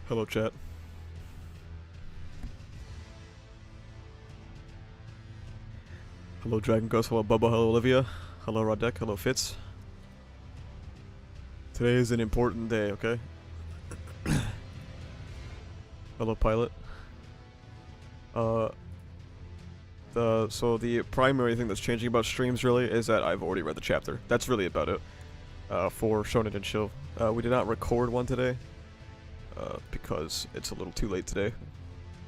Hello, chat. Hello, Dragon Ghost. Hello, Bubba. Hello, Olivia. Hello, Rodek. Hello, Fitz. Today is an important day, okay? Hello, Pilot. So the primary thing that's changing about streams, really, is that I've already read the chapter. That's really about it. For Shonen and Chill. We did not record one today. Because it's a little too late today.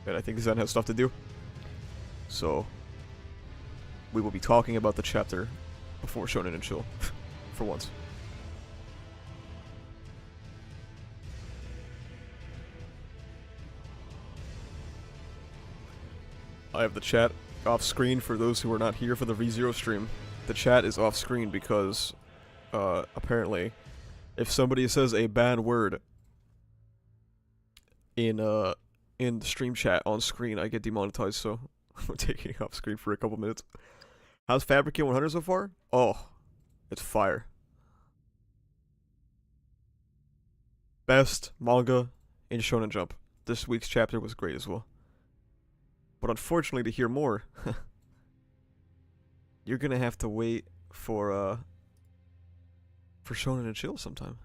And I think Zen has stuff to do. So we will be talking about the chapter before Shonen and Chill. For once. I have the chat off screen for those who are not here for the ReZero stream. The chat is off screen because apparently if somebody says a bad word in the stream chat on screen, I get demonetized, so I'm taking it off screen for a couple minutes. How's Fabricate 100 so far? Oh, it's fire. Best manga in Shonen Jump. This week's chapter was great as well. But unfortunately, to hear more, you're gonna have to wait for Shonen and Chill sometime.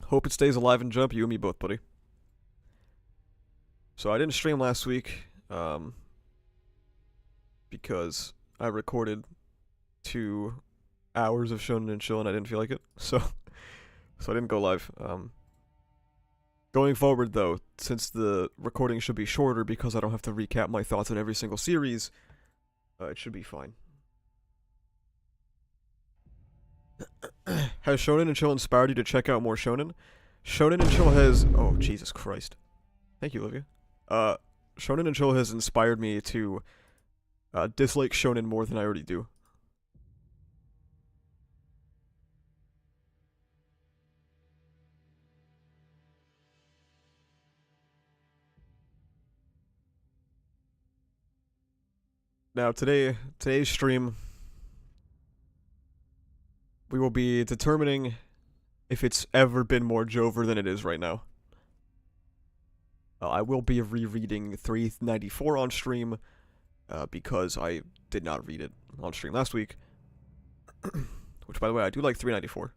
Hope it stays alive and Jump, you and me both, buddy. So I didn't stream last week, because I recorded 2 hours of Shonen and Chill and I didn't feel like it, so I didn't go live. Going forward though, since the recording should be shorter because I don't have to recap my thoughts on every single series, it should be fine. Has Shonen and Chill inspired you to check out more Shonen? Shonen and Chill has... Oh, Jesus Christ. Thank you, Olivia. Shonen and Chill has inspired me to dislike Shonen more than I already do. Now, today's stream, we will be determining if it's ever been more Joever than it is right now. I will be rereading 394 on stream, because I did not read it on stream last week. Which, by the way, I do like 394.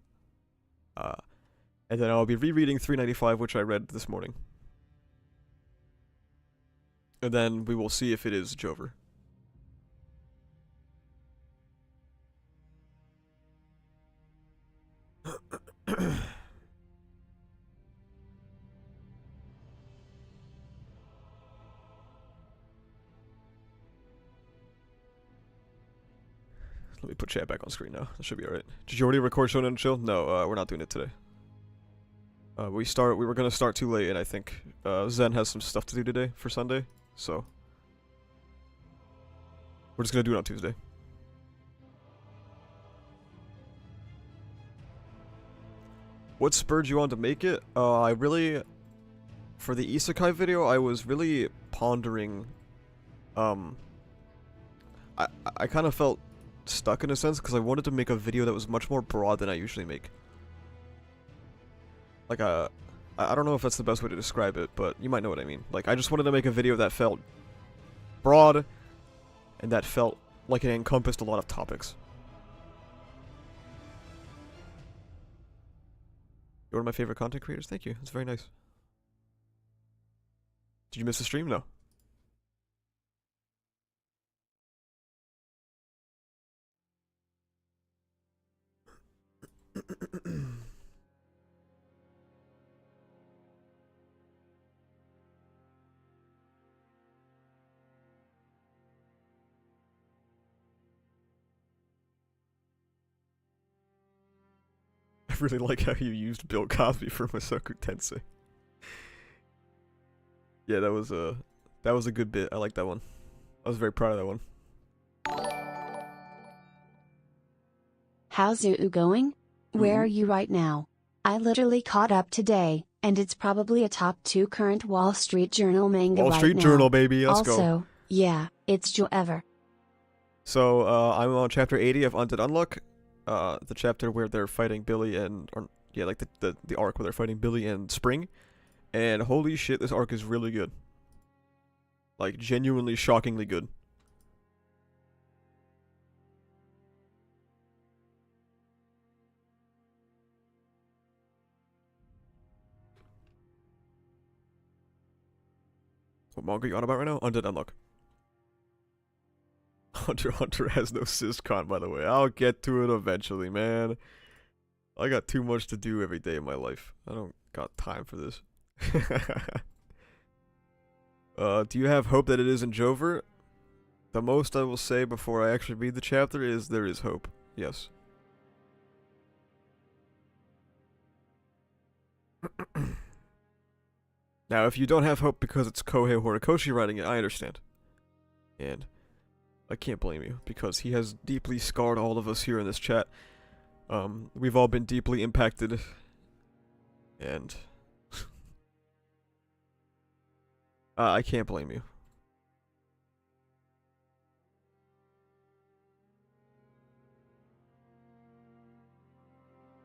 And then I'll be rereading 395, which I read this morning. And then we will see if it is Joever. Let me put chat back on screen now. That should be alright. Did you already record Shonen and Chill? No, we're not doing it today. We were gonna start too late, and I think Zen has some stuff to do today for Sunday, so we're just gonna do it on Tuesday. What spurred you on to make it? For the Isekai video, I was really pondering, I kind of felt stuck in a sense, because I wanted to make a video that was much more broad than I usually make. Like I don't know if that's the best way to describe it, but you might know what I mean. Like, I just wanted to make a video that felt broad, and that felt like it encompassed a lot of topics. You're one of my favorite content creators. Thank you. That's very nice. Did you miss the stream? No. I really like how you used Bill Cosby for Masaku Tensei. Yeah, that was a good bit. I like that one. I was very proud of that one. How's Zoo going? Where are you right now? I literally caught up today, and it's probably a top 2 current Wall Street Journal manga Wall Street right Journal, now. baby. Let's go. Also, Yeah, it's Joever. So, I'm on chapter 80 of Undead Unluck. The chapter where they're fighting Billy and, or, yeah, like the arc where they're fighting Billy and Spring. And holy shit, this arc is really good. Like, genuinely shockingly good. What manga are you on about right now? Undead Unluck. Hunter x Hunter has no syscon, by the way. I'll get to it eventually, man. I got too much to do every day of my life. I don't got time for this. Do you have hope that it isn't Joever? The most I will say before I actually read the chapter is there is hope. Yes. Now, if you don't have hope because it's Kohei Horikoshi writing it, I understand. And I can't blame you, because he has deeply scarred all of us here in this chat. We've all been deeply impacted. And I can't blame you.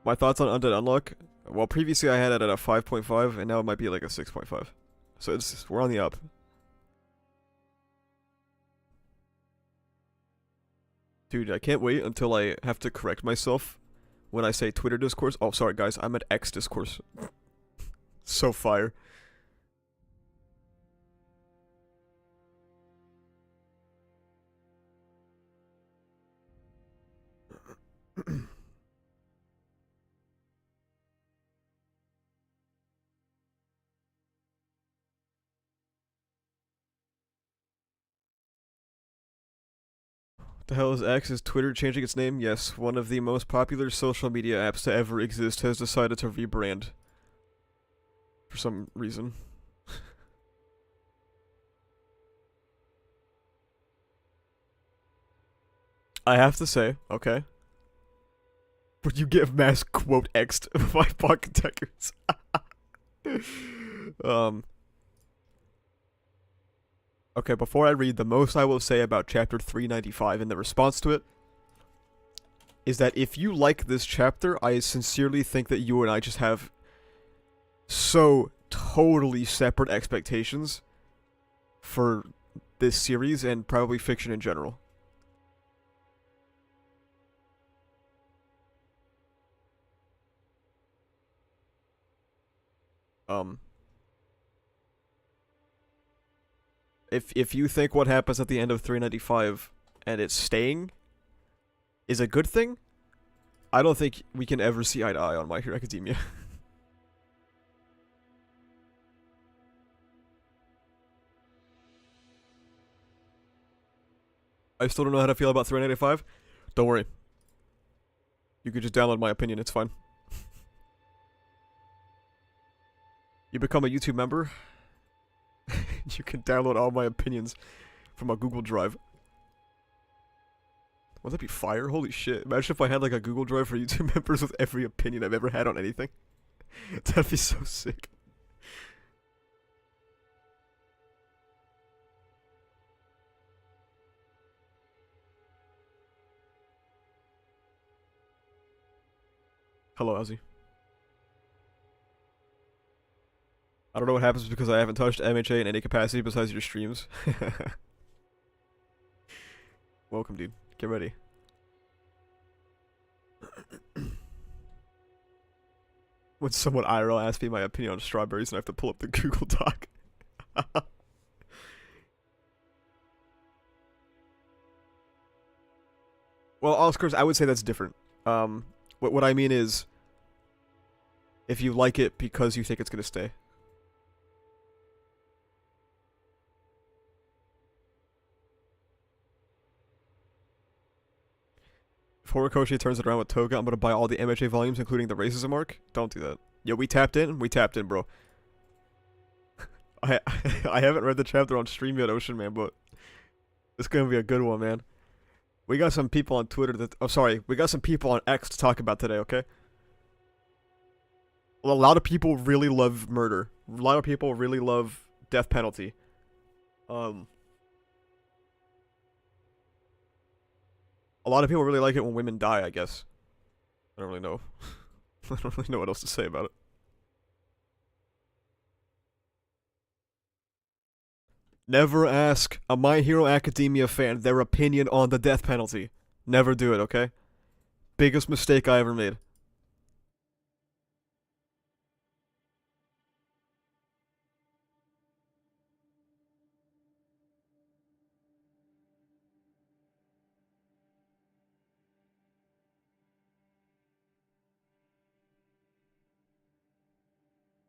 My thoughts on Undead Unluck? Well, previously I had it at a 5.5, and now it might be like a 6.5. So we're on the up. Dude, I can't wait until I have to correct myself when I say Twitter discourse. Oh, sorry guys, I meant X discourse. So fire. The hell is X? Is Twitter changing its name? Yes, one of the most popular social media apps to ever exist has decided to rebrand. For some reason. I have to say, okay. Would you get mass quote X'd by pocket techers? Okay, before I read, the most I will say about chapter 395 in the response to it is that if you like this chapter, I sincerely think that you and I just have so totally separate expectations for this series and probably fiction in general. If you think what happens at the end of 395 and it's staying is a good thing, I don't think we can ever see eye to eye on My Hero Academia. I still don't know how to feel about 395. Don't worry. You could just download my opinion, it's fine. You become a YouTube member, you can download all my opinions from a Google Drive. Would that be fire? Holy shit. Imagine if I had like a Google Drive for YouTube members with every opinion I've ever had on anything. That'd be so sick. Hello, Ozzy. I don't know what happens because I haven't touched MHA in any capacity besides your streams. Welcome, dude. Get ready. When someone IRL asks me my opinion on strawberries and I have to pull up the Google Doc. Well, Oscars, I would say that's different. What I mean is, if you like it because you think it's gonna stay. If Horikoshi turns it around with Toga, I'm gonna buy all the MHA volumes, including the racism arc. Don't do that. Yo, we tapped in, bro. I I haven't read the chapter on stream yet, Ocean Man, but it's gonna be a good one, man. We got some people on Twitter that... Oh, sorry. We got some people on X to talk about today, okay? Well, a lot of people really love murder. A lot of people really love death penalty. A lot of people really like it when women die, I guess. I don't really know. I don't really know what else to say about it. Never ask a My Hero Academia fan their opinion on the death penalty. Never do it, okay? Biggest mistake I ever made.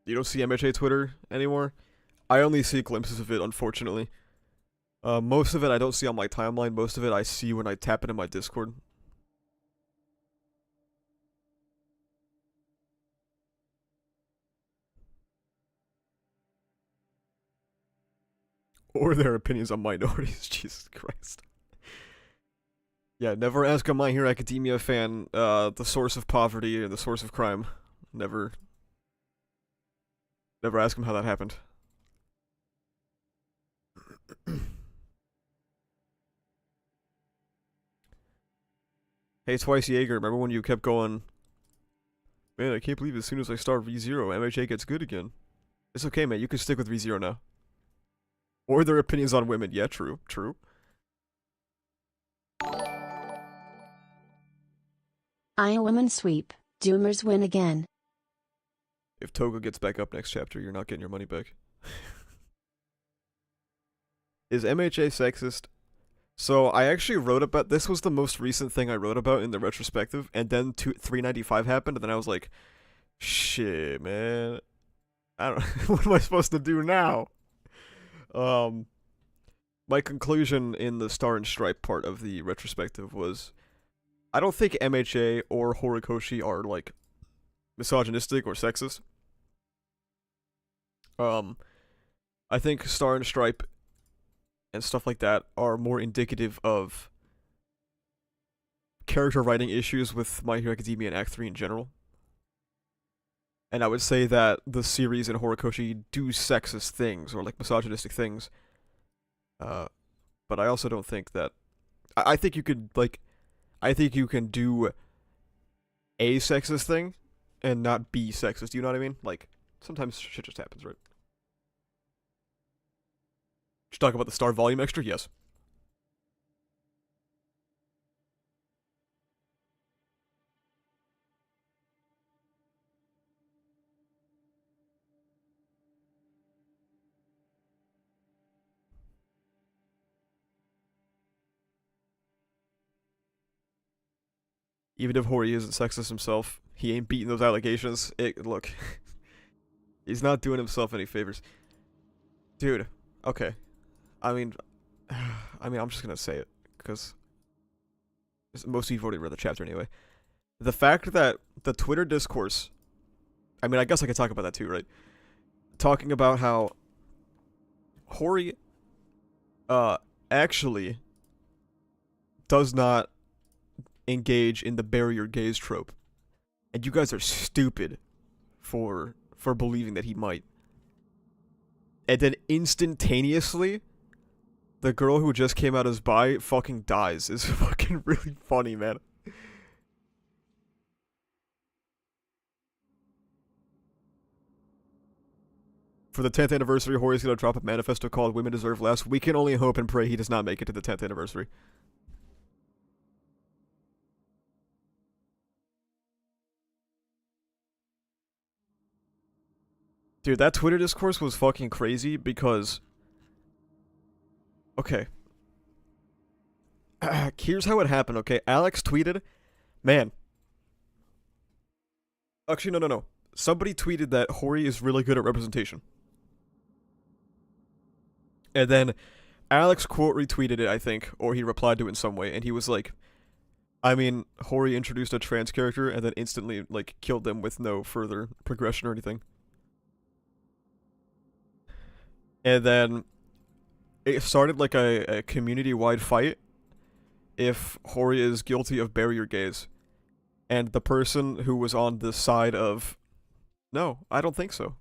You don't see MHA Twitter anymore? I only see glimpses of it, unfortunately. Most of it I don't see on my timeline. Most of it I see when I tap it in my Discord. Or their opinions on minorities. Jesus Christ. Yeah, never ask a My Hero Academia fan the source of poverty and the source of crime. Never ask him how that happened. Hey, Twice Jaeger, remember when you kept going, man, I can't believe as soon as I start ReZero, MHA gets good again. It's okay, man, you can stick with ReZero now. Or their opinions on women. Yeah, true, true. I a woman sweep. Doomers win again. If Toga gets back up next chapter, you're not getting your money back. Is MHA sexist? So I actually wrote about this. Was the most recent thing I wrote about in the retrospective, and then 395 happened, and then I was like, shit, man. I don't. What am I supposed to do now? My conclusion in the Star and Stripe part of the retrospective was, I don't think MHA or Horikoshi are like misogynistic or sexist. I think Star and Stripe and stuff like that are more indicative of character writing issues with My Hero Academia and Act 3 in general. And I would say that the series and Horikoshi do sexist things or like misogynistic things. But I also don't think that I think you could like I think you can do a sexist thing and not be sexist, you know what I mean? Like sometimes shit just happens, right? Should talk about the Star Volume Extra? Yes. Even if Hori isn't sexist himself, he ain't beating those allegations. Look, he's not doing himself any favors. Dude, okay. I mean, I'm just gonna say it, because most of you've already read the chapter anyway. The fact that the Twitter discourse, I mean, I guess I could talk about that too, right? Talking about how Hori, actually does not engage in the barrier gaze trope. And you guys are stupid for believing that he might. And then instantaneously, the girl who just came out as bi fucking dies. Is fucking really funny, man. For the 10th anniversary, Hori's gonna drop a manifesto called Women Deserve Less. We can only hope and pray he does not make it to the 10th anniversary. Dude, that Twitter discourse was fucking crazy because... Okay. Here's how it happened, okay? Alex tweeted... Man. Actually, no. Somebody tweeted that Hori is really good at representation. And then Alex quote retweeted it, I think, or he replied to it in some way, and he was like... I mean, Hori introduced a trans character and then instantly, like, killed them with no further progression or anything. And then it started like a community-wide fight if Hori is guilty of barrier gaze. And the person who was on the side of, no, I don't think so,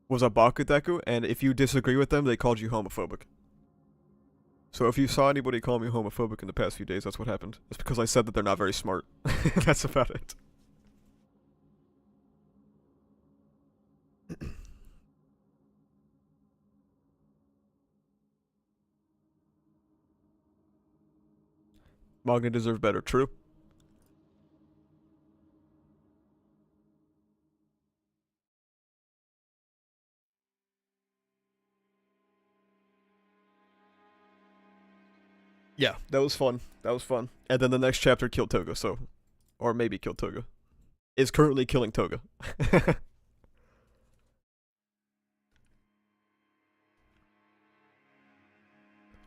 was a Bakudeku, and if you disagree with them, they called you homophobic. So if you saw anybody call me homophobic in the past few days, that's what happened. It's because I said that they're not very smart. That's about it. Manga deserve better, true. Yeah, that was fun. That was fun. And then the next chapter killed Toga, so... Or maybe killed Toga. Is currently killing Toga.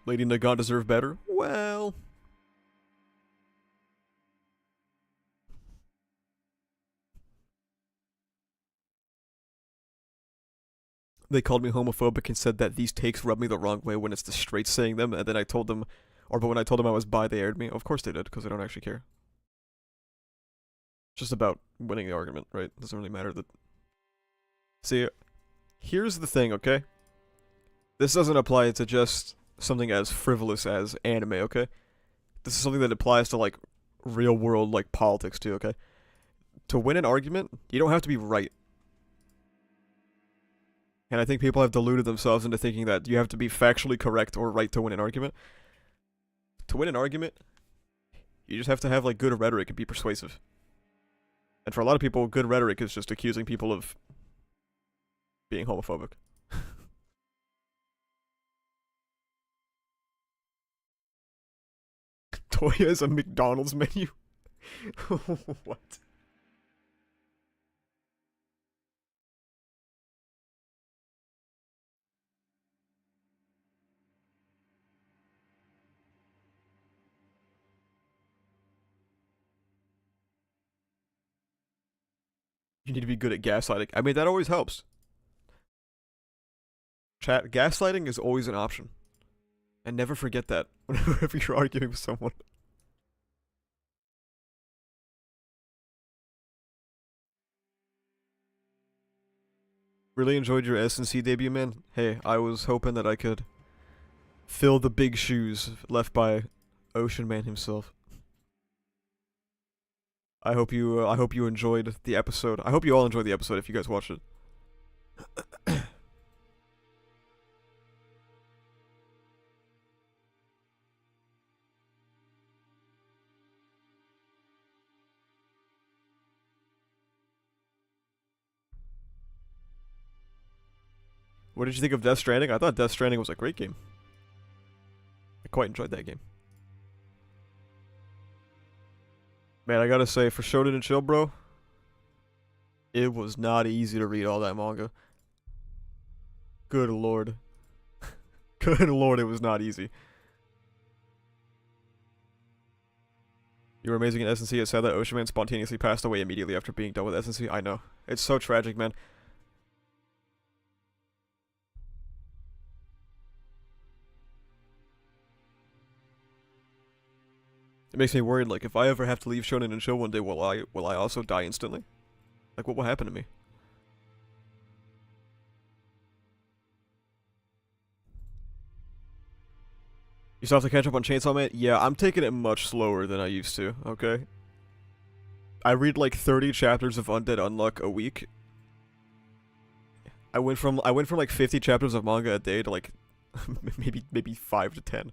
Lady Nagan deserve better? Well... They called me homophobic and said that these takes rub me the wrong way when it's the straight saying them, and then I told them... but when I told them I was bi, they aired me. Of course they did, because they don't actually care. Just about winning the argument, right? Doesn't really matter that... See, here's the thing, okay? This doesn't apply to just something as frivolous as anime, okay? This is something that applies to, like, real-world, like, politics, too, okay? To win an argument, you don't have to be right. And I think people have deluded themselves into thinking that you have to be factually correct or right to win an argument. To win an argument, you just have to have, like, good rhetoric and be persuasive. And for a lot of people, good rhetoric is just accusing people of being homophobic. Toya is a McDonald's menu? What? You need to be good at gaslighting. I mean, that always helps. Chat, gaslighting is always an option. And never forget that whenever you're arguing with someone. Really enjoyed your S&C debut, man. Hey, I was hoping that I could fill the big shoes left by Ocean Man himself. I hope you enjoyed the episode. I hope you all enjoyed the episode if you guys watched it. What did you think of Death Stranding? I thought Death Stranding was a great game. I quite enjoyed that game. Man, I gotta say, for Shonen and Chill, bro, it was not easy to read all that manga. Good lord. Good lord, it was not easy. You were amazing in S&C. It's sad that Ocean Man spontaneously passed away immediately after being done with S&C. I know. It's so tragic, man. It makes me worried, like, if I ever have to leave Shonen and Chill one day, will I also die instantly? Like, what will happen to me? You still have to catch up on Chainsaw Man? Yeah, I'm taking it much slower than I used to, okay? I read like 30 chapters of Undead Unluck a week. I went from like 50 chapters of manga a day to like maybe 5 to 10.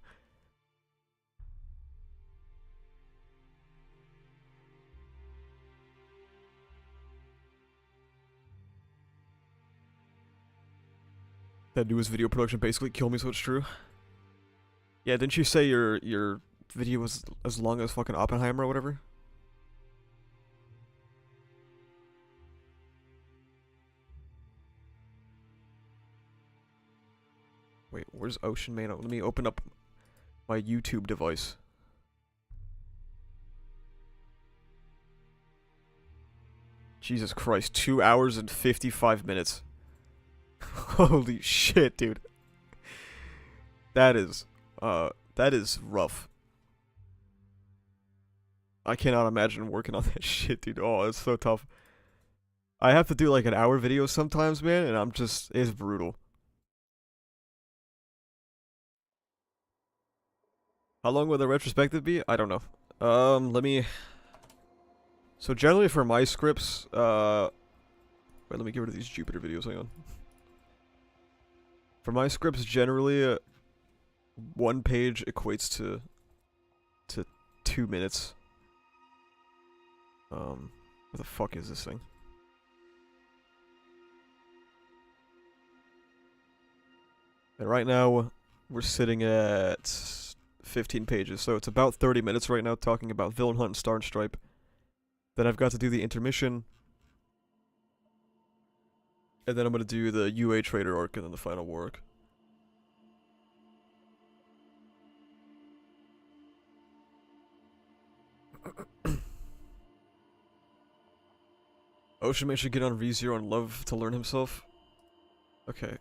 That newest video production basically killed me, so it's true. Yeah, didn't you say your video was as long as fucking Oppenheimer or whatever? Wait, where's Ocean Man? Let me open up my YouTube device. Jesus Christ, 2 hours and 55 minutes. Holy shit, dude. That is rough. I cannot imagine working on that shit, dude. Oh, it's so tough. I have to do like an hour video sometimes, man, and it's brutal. How long will the retrospective be? I don't know. Let me... So generally for my scripts, wait, let me get rid of these Jupiter videos, hang on. For my scripts, generally, one page equates to 2 minutes. What the fuck is this thing? And right now, we're sitting at 15 pages, so it's about 30 minutes right now talking about Villain Hunt and Star and Stripe. Then I've got to do the intermission. And then I'm gonna do the UA Trader arc and then the final war arc. Ocean Man should get on ReZero and love to learn himself. Okay.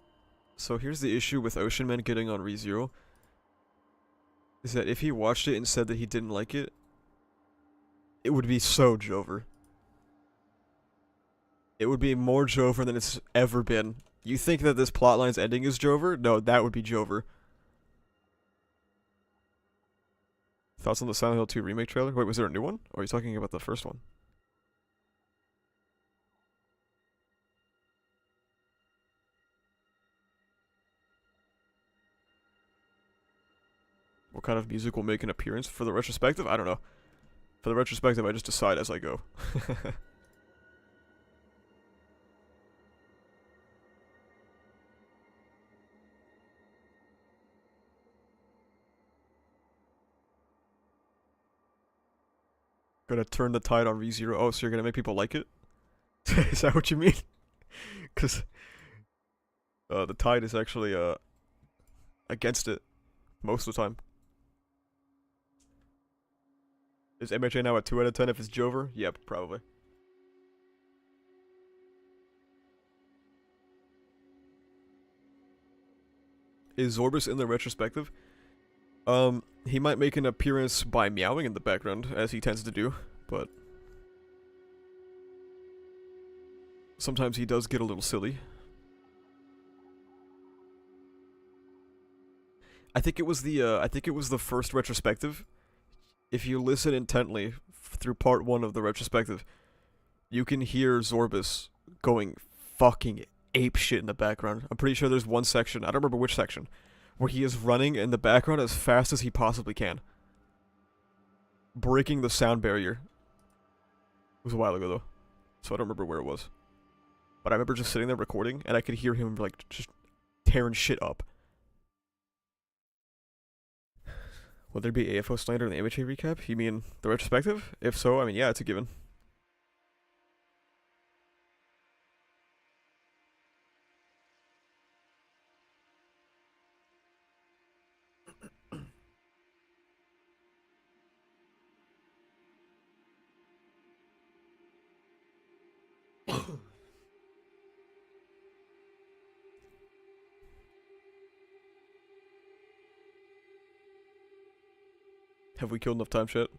So here's the issue with Ocean Man getting on ReZero. Is that if he watched it and said that he didn't like it, it would be so Joever. It would be more Joever than it's ever been. You think that this plotline's ending is Joever? No, that would be Joever. Thoughts on the Silent Hill 2 remake trailer? Wait, was there a new one? Or are you talking about the first one? What kind of music will make an appearance for the retrospective? I don't know. For the retrospective, I just decide as I go. Gonna turn the tide on ReZero. Oh, so you're gonna make people like it? Is that what you mean? Because the tide is actually against it most of the time. Is MHA now at 2 out of 10 if it's Joever? Yep, probably. Is Zorbus in the retrospective? He might make an appearance by meowing in the background, as he tends to do, but sometimes he does get a little silly. I think it was the first retrospective. If you listen intently through part 1 of the retrospective, you can hear Zorbus going fucking apeshit in the background. I'm pretty sure there's one section, I don't remember which section, where he is running in the background as fast as he possibly can, breaking the sound barrier. It was a while ago though, so I don't remember where it was. But I remember just sitting there recording, and I could hear him like just tearing shit up. Will there be AFO slander in the MHA recap? You mean the retrospective? If so, I mean, yeah, it's a given. Have we killed enough time, chat?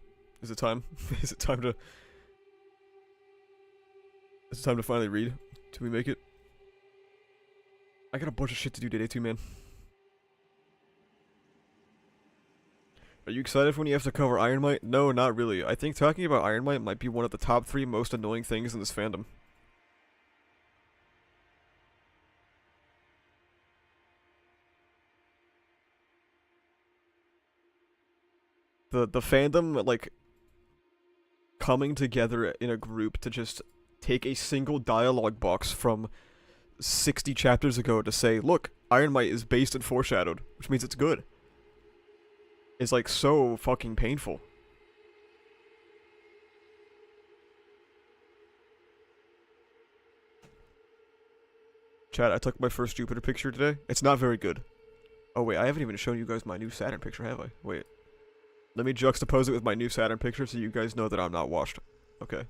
Is it time? Is it time to finally read? Do we make it? I got a bunch of shit to do today too, man. Are you excited when you have to cover Iron Might? No, not really. I think talking about Iron Might might be one of the top 3 most annoying things in this fandom. The fandom, like, coming together in a group to just take a single dialogue box from 60 chapters ago to say, look, Iron Might is based and foreshadowed, which means it's good. It's like so fucking painful. Chat, I took my first Jupiter picture today. It's not very good. Oh wait, I haven't even shown you guys my new Saturn picture, have I? Wait. Let me juxtapose it with my new Saturn picture so you guys know that I'm not washed. Okay.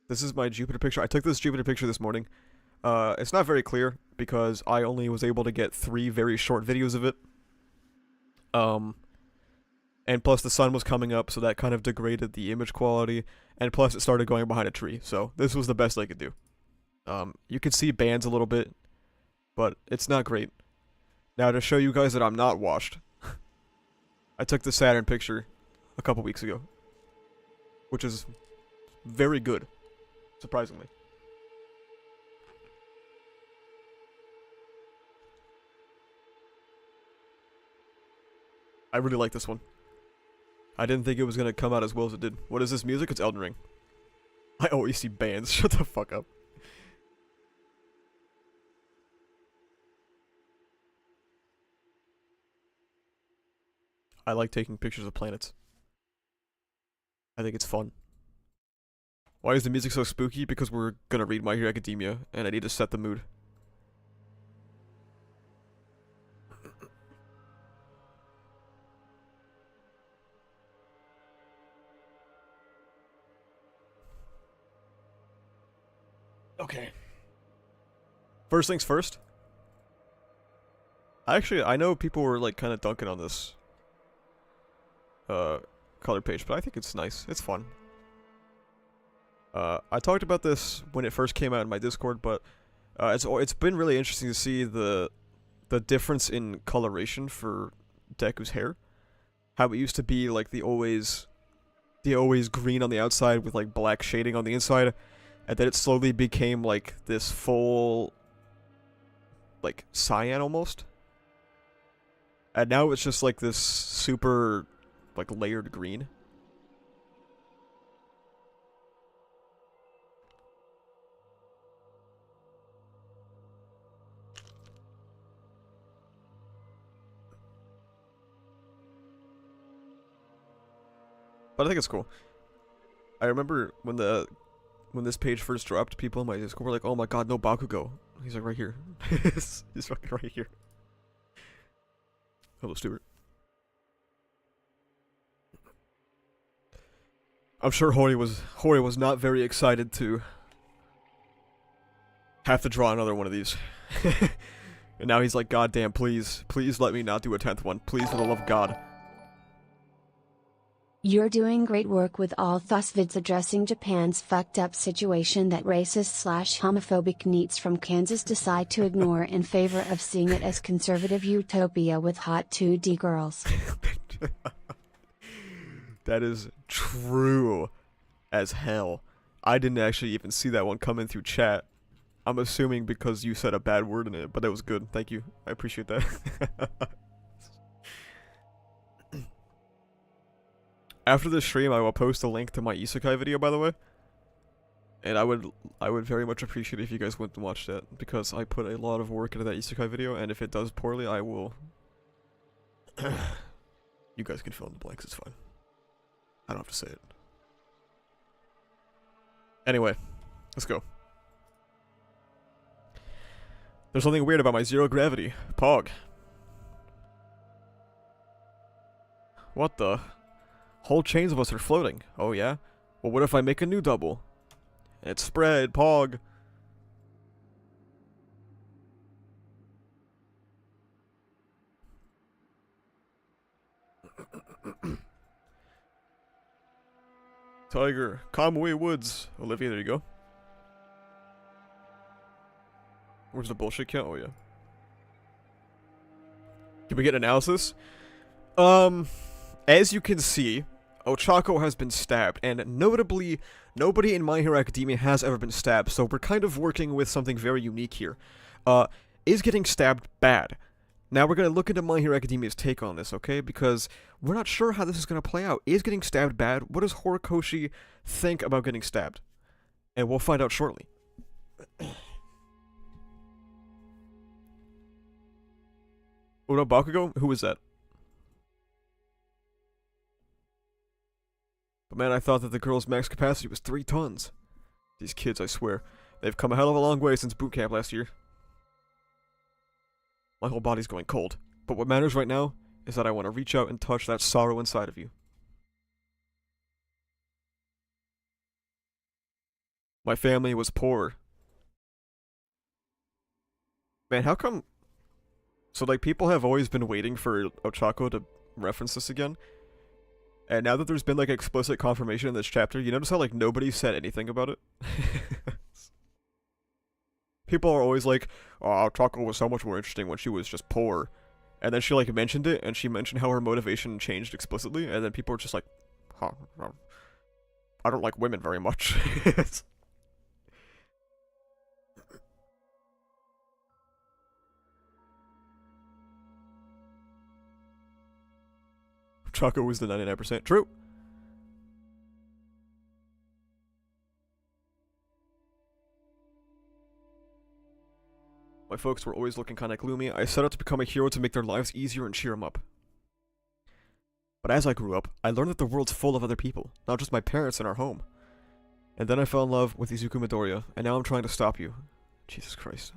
This is my Jupiter picture. I took this Jupiter picture this morning. It's not very clear because I only was able to get 3 very short videos of it. And plus the sun was coming up, so that kind of degraded the image quality. And plus it started going behind a tree, so this was the best I could do. You can see bands a little bit, but it's not great. Now to show you guys that I'm not washed, I took the Saturn picture a couple weeks ago, which is very good, surprisingly. I really like this one. I didn't think it was gonna come out as well as it did. What is this music? It's Elden Ring. I always see bands. Shut the fuck up. I like taking pictures of planets. I think it's fun. Why is the music so spooky? Because we're gonna read My Hero Academia, and I need to set the mood. Okay. First things first. I know people were like kind of dunking on this color page, but I think it's nice. It's fun. I talked about this when it first came out in my Discord, but it's been really interesting to see the difference in coloration for Deku's hair. How it used to be like the always green on the outside with like black shading on the inside, and then it slowly became like this full like cyan almost. And now it's just like this super like layered green. But I think it's cool. I remember when this page first dropped, people in my Discord were like, "Oh my god, no Bakugo." He's like right here. He's fucking right here. Hello, Stuart. I'm sure Hori was not very excited to have to draw another one of these. And now he's like, "God damn, please let me not do a 10th one. Please, for the love of God." You're doing great work with all thus vids addressing Japan's fucked up situation that racist/homophobic NEETs from Kansas decide to ignore in favor of seeing it as conservative utopia with hot 2D girls. That is true as hell. I didn't actually even see that one come in through chat. I'm assuming because you said a bad word in it, but that was good. Thank you. I appreciate that. After this stream, I will post a link to my isekai video, by the way. And I would very much appreciate if you guys went and watched that, because I put a lot of work into that isekai video, and if it does poorly, I will... You guys can fill in the blanks, it's fine. I don't have to say it. Anyway, let's go. There's something weird about my zero gravity. Pog. What the... Whole chains of us are floating. Oh yeah? Well, what if I make a new double? It's spread, Pog. Tiger, Kamui Woods. Olivia, there you go. Where's the bullshit count? Oh yeah. Can we get analysis? As you can see, Ochako has been stabbed, and notably, nobody in My Hero Academia has ever been stabbed, so we're kind of working with something very unique here. Is getting stabbed bad? Now we're going to look into My Hero Academia's take on this, okay? Because we're not sure how this is going to play out. Is getting stabbed bad? What does Horikoshi think about getting stabbed? And we'll find out shortly. Uno Bakugo? Who is that? But man, I thought that the girl's max capacity was 3 tons. These kids, I swear. They've come a hell of a long way since boot camp last year. My whole body's going cold. But what matters right now is that I want to reach out and touch that sorrow inside of you. My family was poor. Man, how come... So, like, people have always been waiting for Ochako to reference this again. And now that there's been, like, explicit confirmation in this chapter, you notice how, like, nobody said anything about it? People are always like, "Oh, Ochako was so much more interesting when she was just poor." And then she like mentioned it, and she mentioned how her motivation changed explicitly, and then people were just like, huh, I don't like women very much. Choco was the 99%. True. My folks were always looking kinda gloomy. I set out to become a hero to make their lives easier and cheer them up. But as I grew up, I learned that the world's full of other people, not just my parents and our home. And then I fell in love with Izuku Midoriya, and now I'm trying to stop you. Jesus Christ.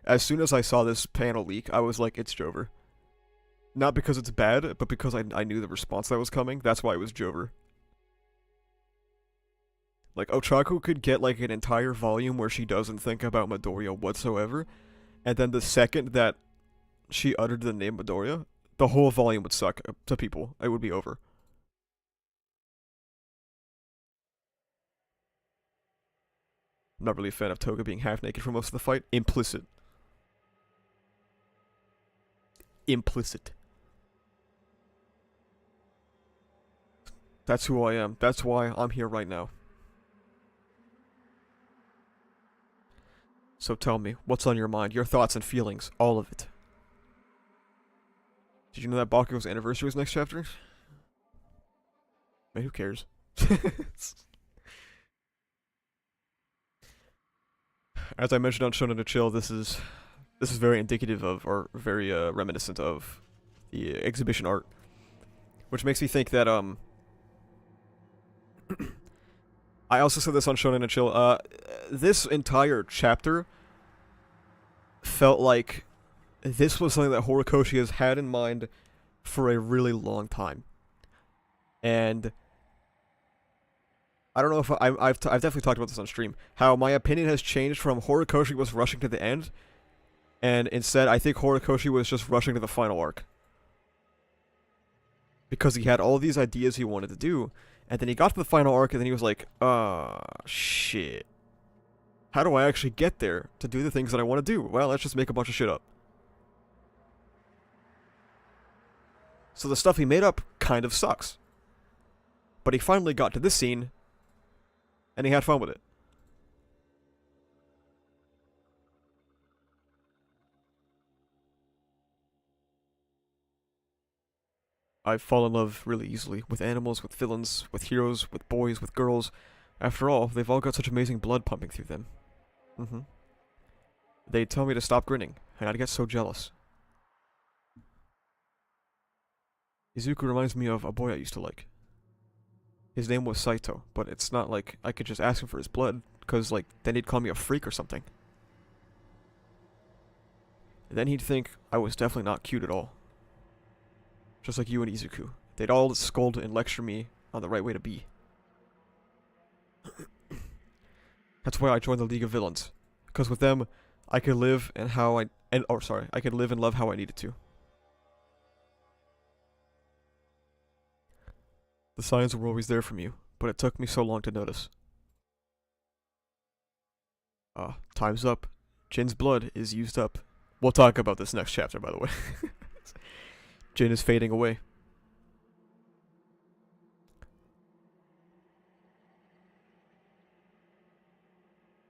As soon as I saw this panel leak, I was like, it's Joever. Not because it's bad, but because I knew the response that was coming. That's why it was Joever. Like, Ochaku could get, like, an entire volume where she doesn't think about Midoriya whatsoever, and then the second that she uttered the name Midoriya, the whole volume would suck to people. It would be over. I'm not really a fan of Toga being half-naked for most of the fight. Implicit. Implicit. That's who I am. That's why I'm here right now. So tell me, what's on your mind? Your thoughts and feelings. All of it. Did you know that Bakugo's anniversary was next chapter? Man, who cares? As I mentioned on Shonen to Chill, this is very indicative of, or very reminiscent of, the exhibition art. Which makes me think that, I also said this on Shonen to Chill, this entire chapter felt like this was something that Horikoshi has had in mind for a really long time. And I don't know if I've definitely talked about this on stream, how my opinion has changed from Horikoshi was rushing to the end, and instead I think Horikoshi was just rushing to the final arc. Because he had all these ideas he wanted to do, and then he got to the final arc and then he was like, shit. How do I actually get there to do the things that I want to do? Well, let's just make a bunch of shit up. So the stuff he made up kind of sucks. But he finally got to this scene, and he had fun with it. I fall in love really easily, with animals, with villains, with heroes, with boys, with girls. After all, they've all got such amazing blood pumping through them. They tell me to stop grinning, and I'd get so jealous. Izuku reminds me of a boy I used to like. His name was Saito, but it's not like I could just ask him for his blood, because, like, then he'd call me a freak or something. And then he'd think I was definitely not cute at all. Just like you and Izuku. They'd all scold and lecture me on the right way to be. That's why I joined the League of Villains. Because with them, I could live and I could live and love how I needed to. The signs were always there from you, but it took me so long to notice. Time's up. Jin's blood is used up. We'll talk about this next chapter, by the way. Jin is fading away.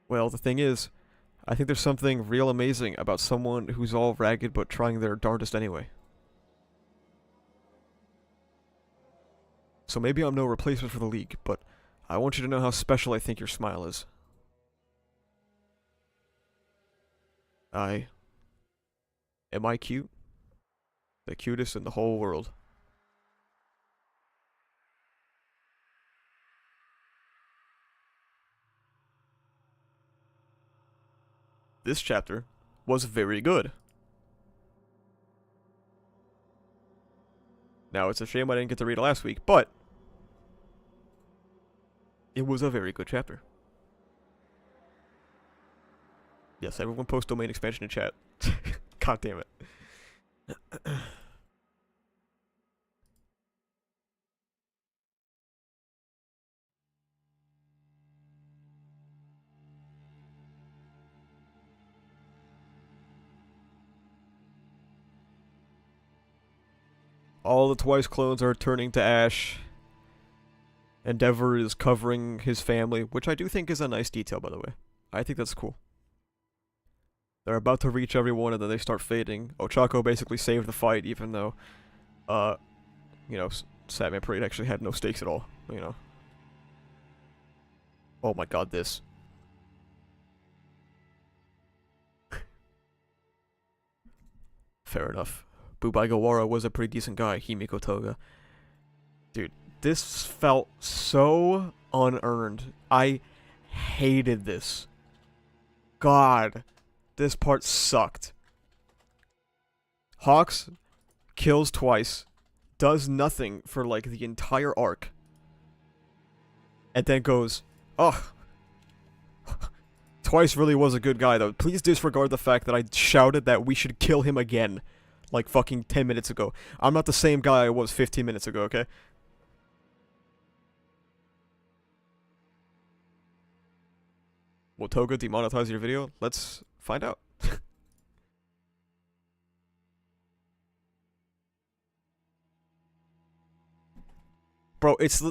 Well, the thing is, I think there's something real amazing about someone who's all ragged but trying their darndest anyway. So maybe I'm no replacement for the League, but I want you to know how special I think your smile is. Am I cute? The cutest in the whole world. This chapter was very good. Now, it's a shame I didn't get to read it last week, but it was a very good chapter. Yes, everyone post domain expansion in chat. God damn it. All the Twice clones are turning to ash. Endeavor is covering his family, which I do think is a nice detail, by the way. I think that's cool. They're about to reach everyone, and then they start fading. Ochako basically saved the fight, even though, you know, Satman Parade actually had no stakes at all, you know. Oh my god, this. Fair enough. Bubai Gawara was a pretty decent guy, Himiko Toga. Dude, this felt so unearned. I hated this. God, this part sucked. Hawks kills twice, does nothing for like the entire arc, and then goes, oh, Twice really was a good guy though. Please disregard the fact that I shouted that we should kill him again, like fucking 10 minutes ago. I'm not the same guy I was 15 minutes ago, okay? Will Toga demonetize your video? Let's find out. Bro, it's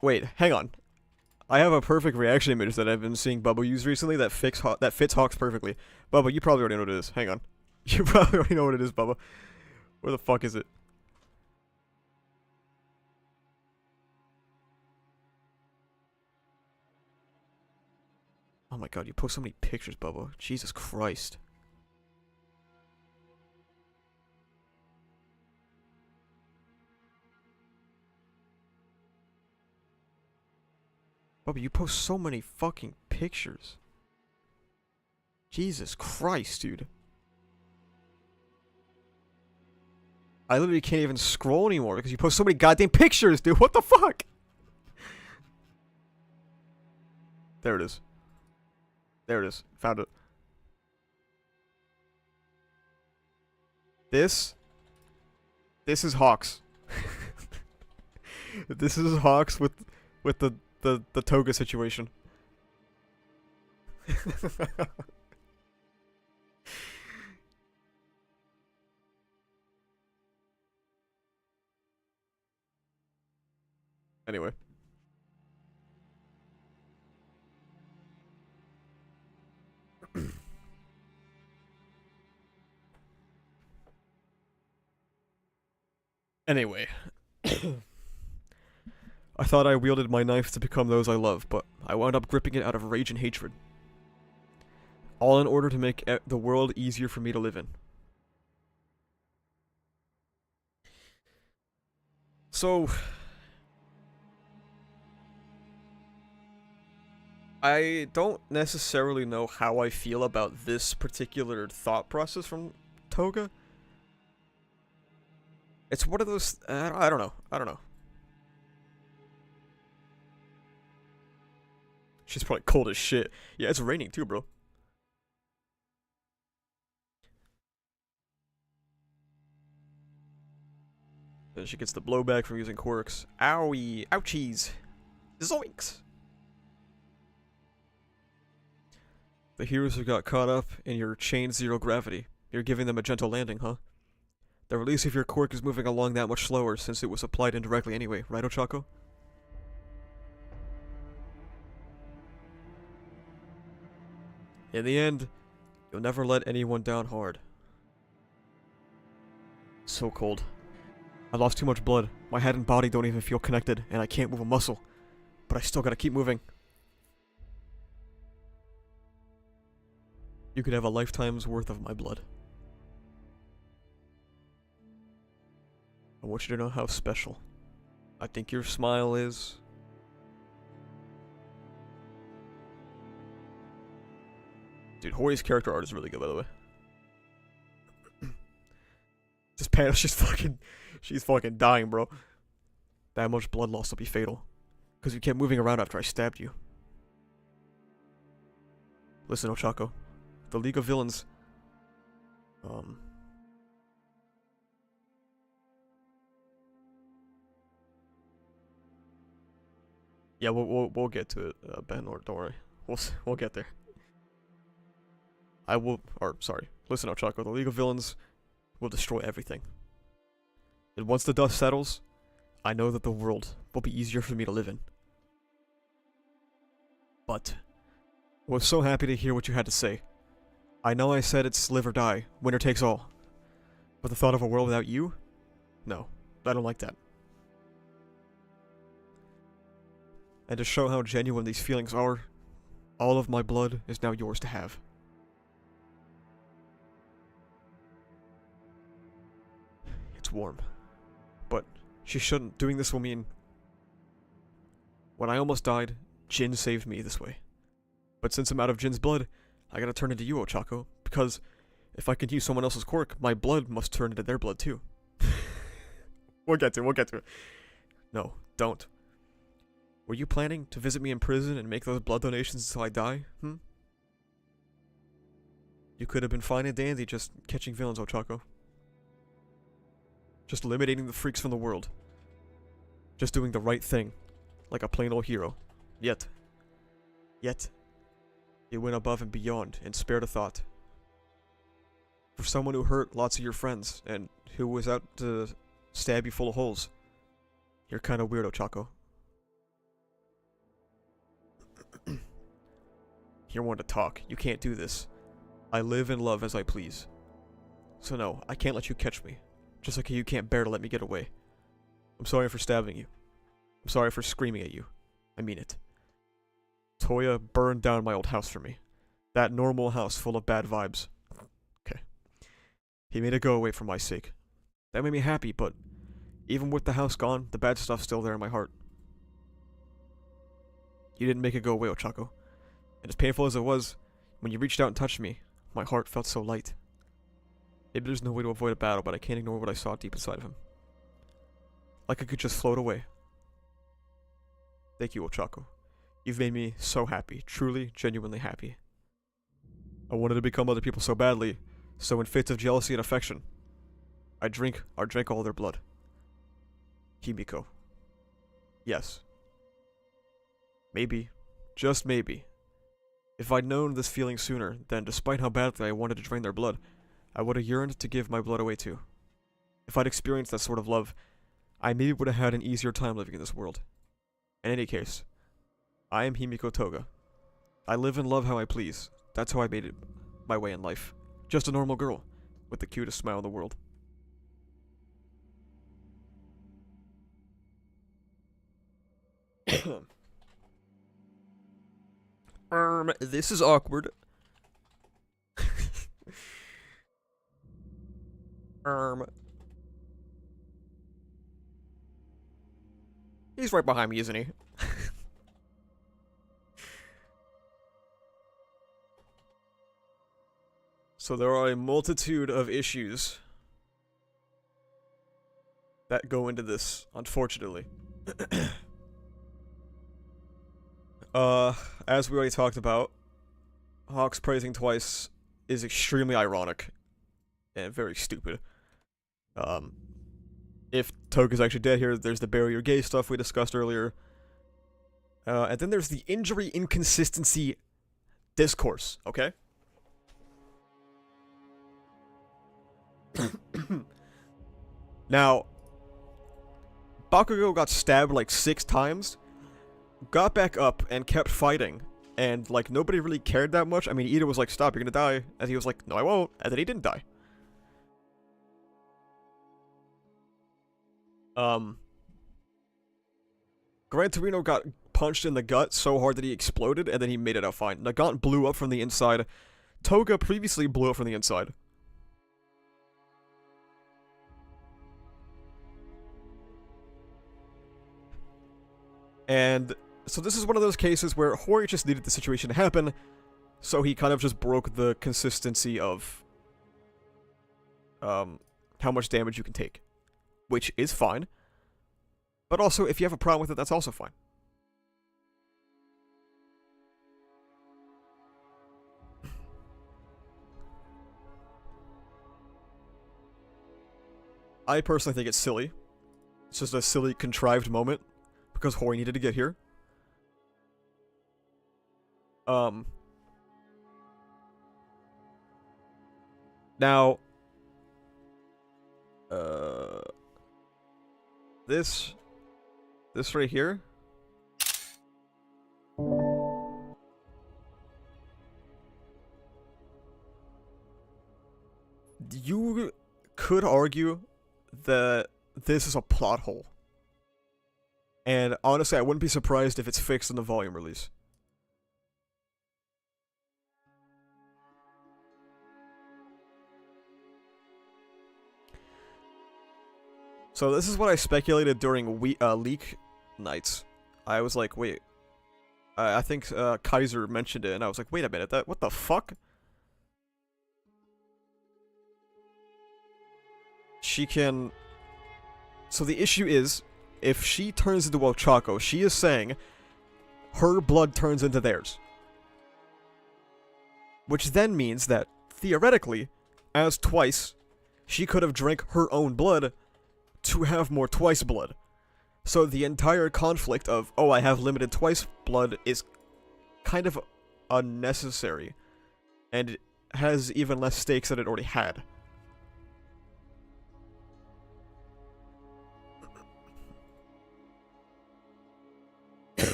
wait, hang on. I have a perfect reaction image that I've been seeing Bubba use recently that fits Hawks perfectly. Bubba, you probably already know what it is. Hang on. You probably already know what it is, Bubba. Where the fuck is it? Oh my god, you post so many pictures, Bubba. Jesus Christ. Bubba, you post so many fucking pictures. Jesus Christ, dude. I literally can't even scroll anymore because you post so many goddamn pictures, dude. What the fuck? There it is. There it is. Found it. This is Hawks. This is Hawks with the Toga situation. Anyway. Anyway. I thought I wielded my knife to become those I love, but I wound up gripping it out of rage and hatred. All in order to make the world easier for me to live in. So, I don't necessarily know how I feel about this particular thought process from Toga. It's one of those, I don't know. She's probably cold as shit. Yeah, it's raining too, bro. Then she gets the blowback from using quirks. Owie! Ouchies! Zoinks! The heroes who got caught up in your chain zero gravity. You're giving them a gentle landing, huh? The release of your quirk is moving along that much slower since it was applied indirectly anyway, right, Ochako? In the end, you'll never let anyone down hard. So cold. I lost too much blood. My head and body don't even feel connected, and I can't move a muscle. But I still gotta keep moving. You could have a lifetime's worth of my blood. I want you to know how special I think your smile is. Dude, Hori's character art is really good, by the way. This panel, she's fucking dying, bro. That much blood loss will be fatal. Because you kept moving around after I stabbed you. Listen, Ochako. The League of Villains... Yeah, we'll get to it, Ben, or don't worry. We'll get there. Sorry. Listen, Ochako, the League of Villains will destroy everything. And once the dust settles, I know that the world will be easier for me to live in. But I was so happy to hear what you had to say. I know I said it's live or die, winner takes all. But the thought of a world without you? No, I don't like that. And to show how genuine these feelings are, all of my blood is now yours to have. It's warm. But she shouldn't. Doing this will mean... When I almost died, Jin saved me this way. But since I'm out of Jin's blood, I gotta turn into you, Ochako, because if I can use someone else's quirk, my blood must turn into their blood too. We'll get to it. No, don't. Were you planning to visit me in prison and make those blood donations until I die? You could have been fine and dandy just catching villains, Ochako. Just eliminating the freaks from the world. Just doing the right thing, like a plain old hero. Yet, you went above and beyond and spared a thought. For someone who hurt lots of your friends and who was out to stab you full of holes, you're kind of weird, Ochako. You're one to talk. You can't do this. I live and love as I please. So no, I can't let you catch me. Just like you can't bear to let me get away. I'm sorry for stabbing you. I'm sorry for screaming at you. I mean it. Toya burned down my old house for me. That normal house full of bad vibes. Okay. He made it go away for my sake. That made me happy, but even with the house gone, the bad stuff's still there in my heart. You didn't make it go away, Ochako. And as painful as it was, when you reached out and touched me, my heart felt so light. Maybe there's no way to avoid a battle, but I can't ignore what I saw deep inside of him. Like I could just float away. Thank you, Ochako. You've made me so happy, truly, genuinely happy. I wanted to become other people so badly, so in fits of jealousy and affection, I drank all their blood. Himiko. Yes. Maybe, just maybe, if I'd known this feeling sooner, then despite how badly I wanted to drain their blood, I would have yearned to give my blood away too. If I'd experienced that sort of love, I maybe would have had an easier time living in this world. In any case, I am Himiko Toga. I live and love how I please. That's how I made it my way in life. Just a normal girl, with the cutest smile in the world. This is awkward. He's right behind me, isn't he? So there are a multitude of issues that go into this, unfortunately. As we already talked about, Hawks praising twice is extremely ironic and very stupid. If Toga's actually dead here, there's the barrier gay stuff we discussed earlier. And then there's the injury inconsistency discourse, okay? Now, Bakugo got stabbed like 6 times, got back up and kept fighting, and like nobody really cared that much. I mean, Ida was like, stop, you're gonna die, and he was like, no I won't, and then he didn't die. Gran Torino got punched in the gut so hard that he exploded, and then he made it out fine. Nagant blew up from the inside. Toga previously blew up from the inside. And so this is one of those cases where Hori just needed the situation to happen, so he kind of just broke the consistency of how much damage you can take, which is fine. But also, if you have a problem with it, that's also fine. I personally think it's silly. It's just a silly, contrived moment, because Hori needed to get here. Now, This right here. You could argue that this is a plot hole. And honestly, I wouldn't be surprised if it's fixed in the volume release. So this is what I speculated during leak nights. I was like, wait. I think Kaiser mentioned it, and I was like, wait a minute, what the fuck? She can... So the issue is, if she turns into a Chaco, she is saying her blood turns into theirs. Which then means that, theoretically, as Twice, she could have drank her own blood to have more Twice blood. So the entire conflict of, oh, I have limited Twice blood is kind of unnecessary. And it has even less stakes than it already had.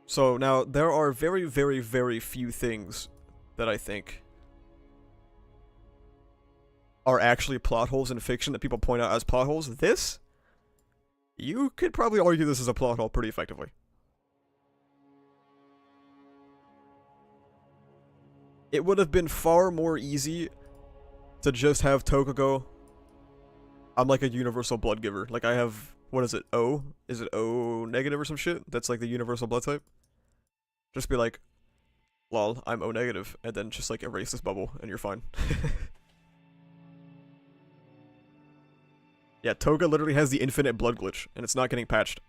So now, there are very, very, very few things that I think are actually plot holes in fiction that people point out as plot holes. This, you could probably argue this is a plot hole pretty effectively. It would have been far more easy to just have Toga go, I'm like a universal blood giver. Like I have, what is it, O? Is it O negative or some shit? That's like the universal blood type. Just be like, lol, I'm O negative, and then just like erase this bubble, and you're fine. Yeah, Toga literally has the infinite blood glitch, and it's not getting patched.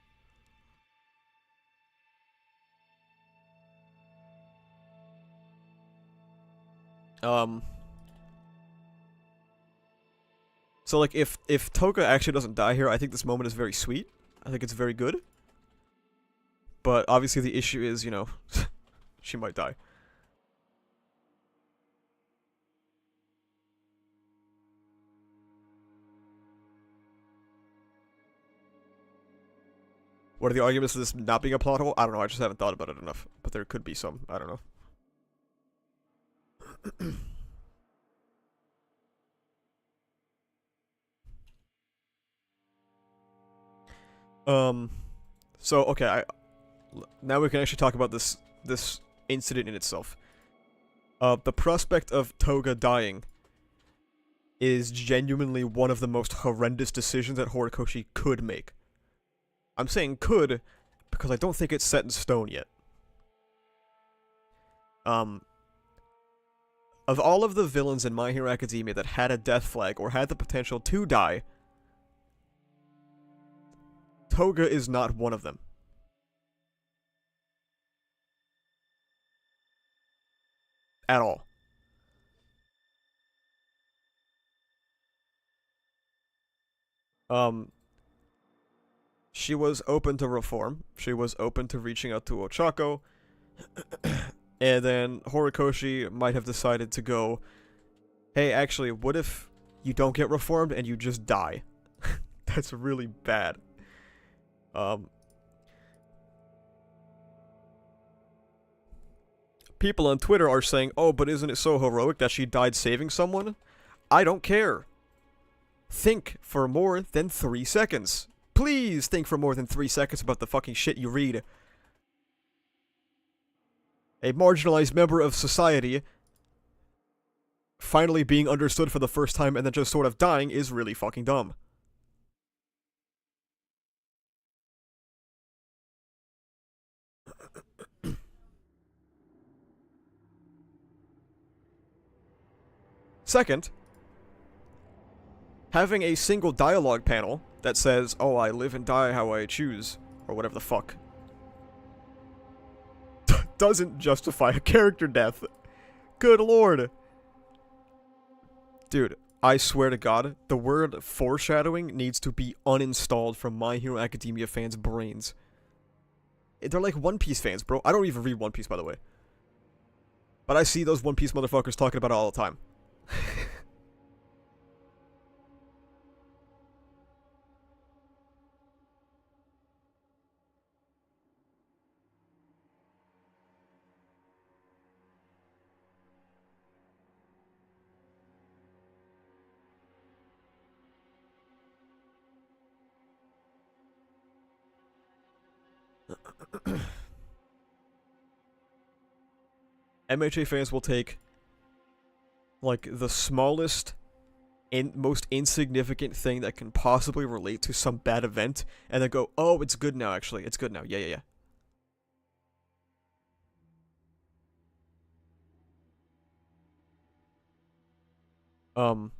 So like, if Toga actually doesn't die here, I think this moment is very sweet. I think it's very good. But obviously the issue is, you know, she might die. What are the arguments for this not being a plot hole? I don't know, I just haven't thought about it enough. But there could be some, I don't know. So, okay, now we can actually talk about this incident in itself. The prospect of Toga dying is genuinely one of the most horrendous decisions that Horikoshi could make. I'm saying could, because I don't think it's set in stone yet. Of all of the villains in My Hero Academia that had a death flag or had the potential to die, Toga is not one of them. At all. She was open to reform. She was open to reaching out to Ochako. And then Horikoshi might have decided to go, hey, actually, what if you don't get reformed and you just die? That's really bad. People on Twitter are saying, oh, but isn't it so heroic that she died saving someone? I don't care. Think for more than 3 seconds. Please think for more than 3 seconds about the fucking shit you read. A marginalized member of society finally being understood for the first time and then just sort of dying is really fucking dumb. Second, having a single dialogue panel that says, oh, I live and die how I choose, or whatever the fuck, doesn't justify a character death. Good lord. Dude, I swear to God, the word foreshadowing needs to be uninstalled from My Hero Academia fans' brains. They're like One Piece fans, bro. I don't even read One Piece, by the way. But I see those One Piece motherfuckers talking about it all the time. MHA fans will take like the smallest and most insignificant thing that can possibly relate to some bad event and then go, "Oh, it's good now actually. It's good now." Yeah, yeah, yeah. Um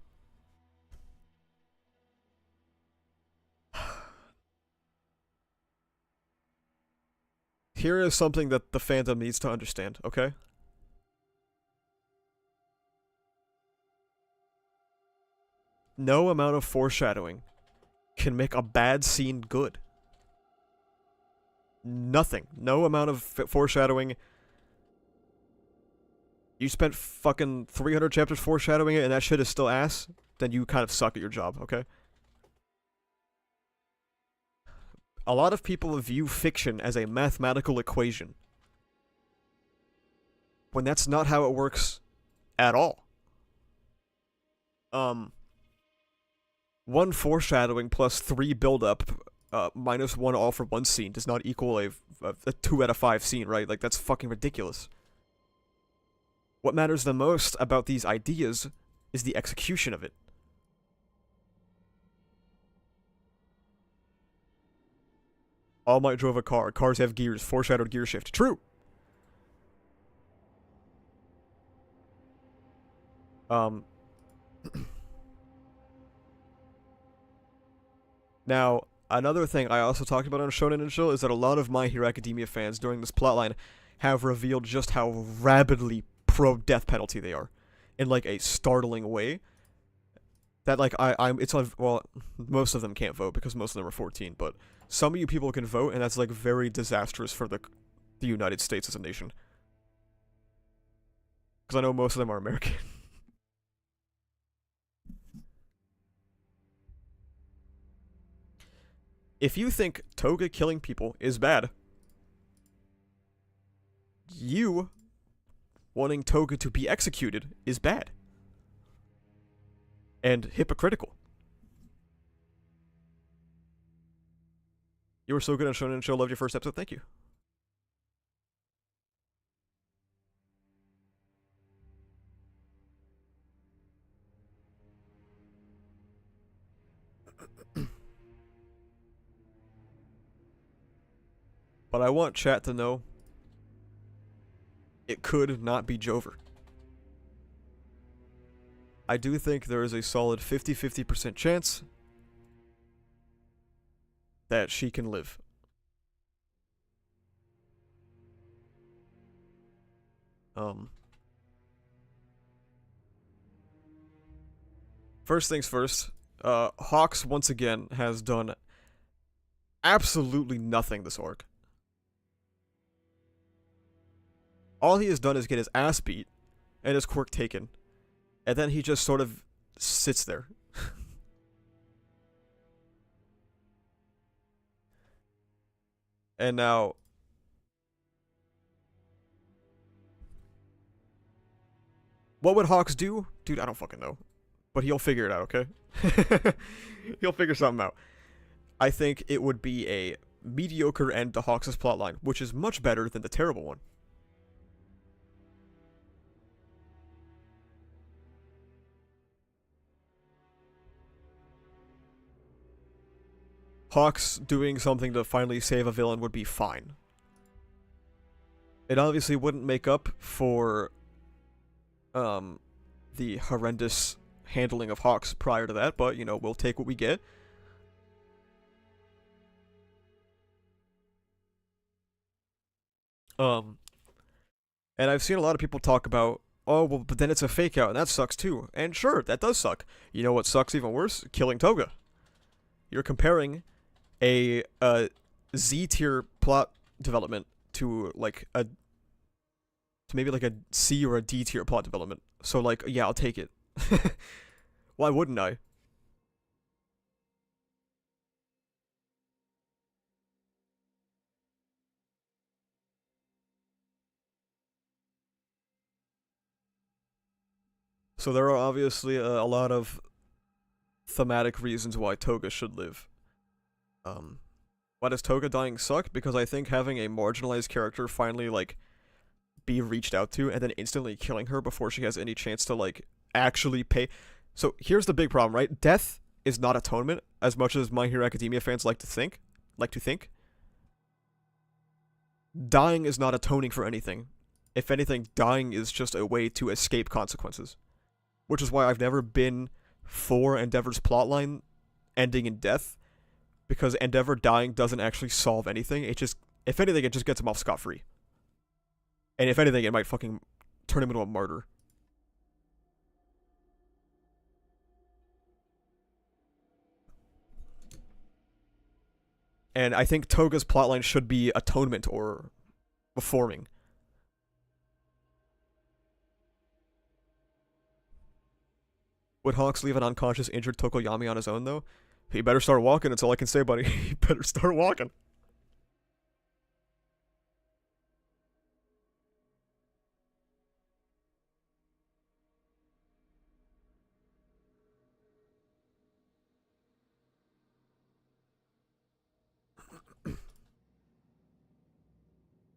Here is something that the fandom needs to understand, okay? No amount of foreshadowing can make a bad scene good. Nothing. No amount of foreshadowing. You spent fucking 300 chapters foreshadowing it and that shit is still ass, then you kind of suck at your job, okay? A lot of people view fiction as a mathematical equation, when that's not how it works at all. One foreshadowing plus 3 build-up minus 1 all for 1 scene does not equal a 2 out of 5 scene, right? Like, that's fucking ridiculous. What matters the most about these ideas is the execution of it. All Might drove a car. Cars have gears. Foreshadowed gear shift. True! Now, another thing I also talked about on Shonen and Chill is that a lot of My Hero Academia fans during this plotline have revealed just how rabidly pro-death penalty they are. In, like, a startling way. That, like, it's on, well, most of them can't vote because most of them are 14, but some of you people can vote, and that's, like, very disastrous for the United States as a nation. Because I know most of them are American. If you think Toga killing people is bad, you wanting Toga to be executed is bad. And hypocritical. You were so good on Shonen and Show. Loved your first episode. Thank you. But I want chat to know it could not be Joever. I do think there is a solid 50-50% chance that she can live. First things first, Hawks once again has done absolutely nothing this arc. All he has done is get his ass beat and his quirk taken, and then he just sort of sits there. And now, what would Hawks do? Dude, I don't fucking know. But he'll figure it out, okay? He'll figure something out. I think it would be a mediocre end to Hawks' plotline, which is much better than the terrible one. Hawks doing something to finally save a villain would be fine. It obviously wouldn't make up for the horrendous handling of Hawks prior to that, but, you know, we'll take what we get. And I've seen a lot of people talk about, oh, well, but then it's a fake out, and that sucks too. And sure, that does suck. You know what sucks even worse? Killing Toga. You're comparing a Z tier plot development to like to maybe like a C or a D tier plot development. So like, yeah, I'll take it. Why wouldn't I? So there are obviously a lot of thematic reasons why Toga should live. Why does Toga dying suck? Because I think having a marginalized character finally, like, be reached out to and then instantly killing her before she has any chance to, like, actually pay. So here's the big problem, right? Death is not atonement, as much as My Hero Academia fans like to think. Dying is not atoning for anything. If anything, dying is just a way to escape consequences. Which is why I've never been for Endeavor's plotline ending in death, because Endeavor dying doesn't actually solve anything. It just, if anything, it just gets him off scot-free. And if anything, it might fucking turn him into a martyr. And I think Toga's plotline should be atonement or reforming. Would Hawks leave an unconscious, injured Tokoyami on his own, though? He better start walking, that's all I can say, buddy. He better start walking.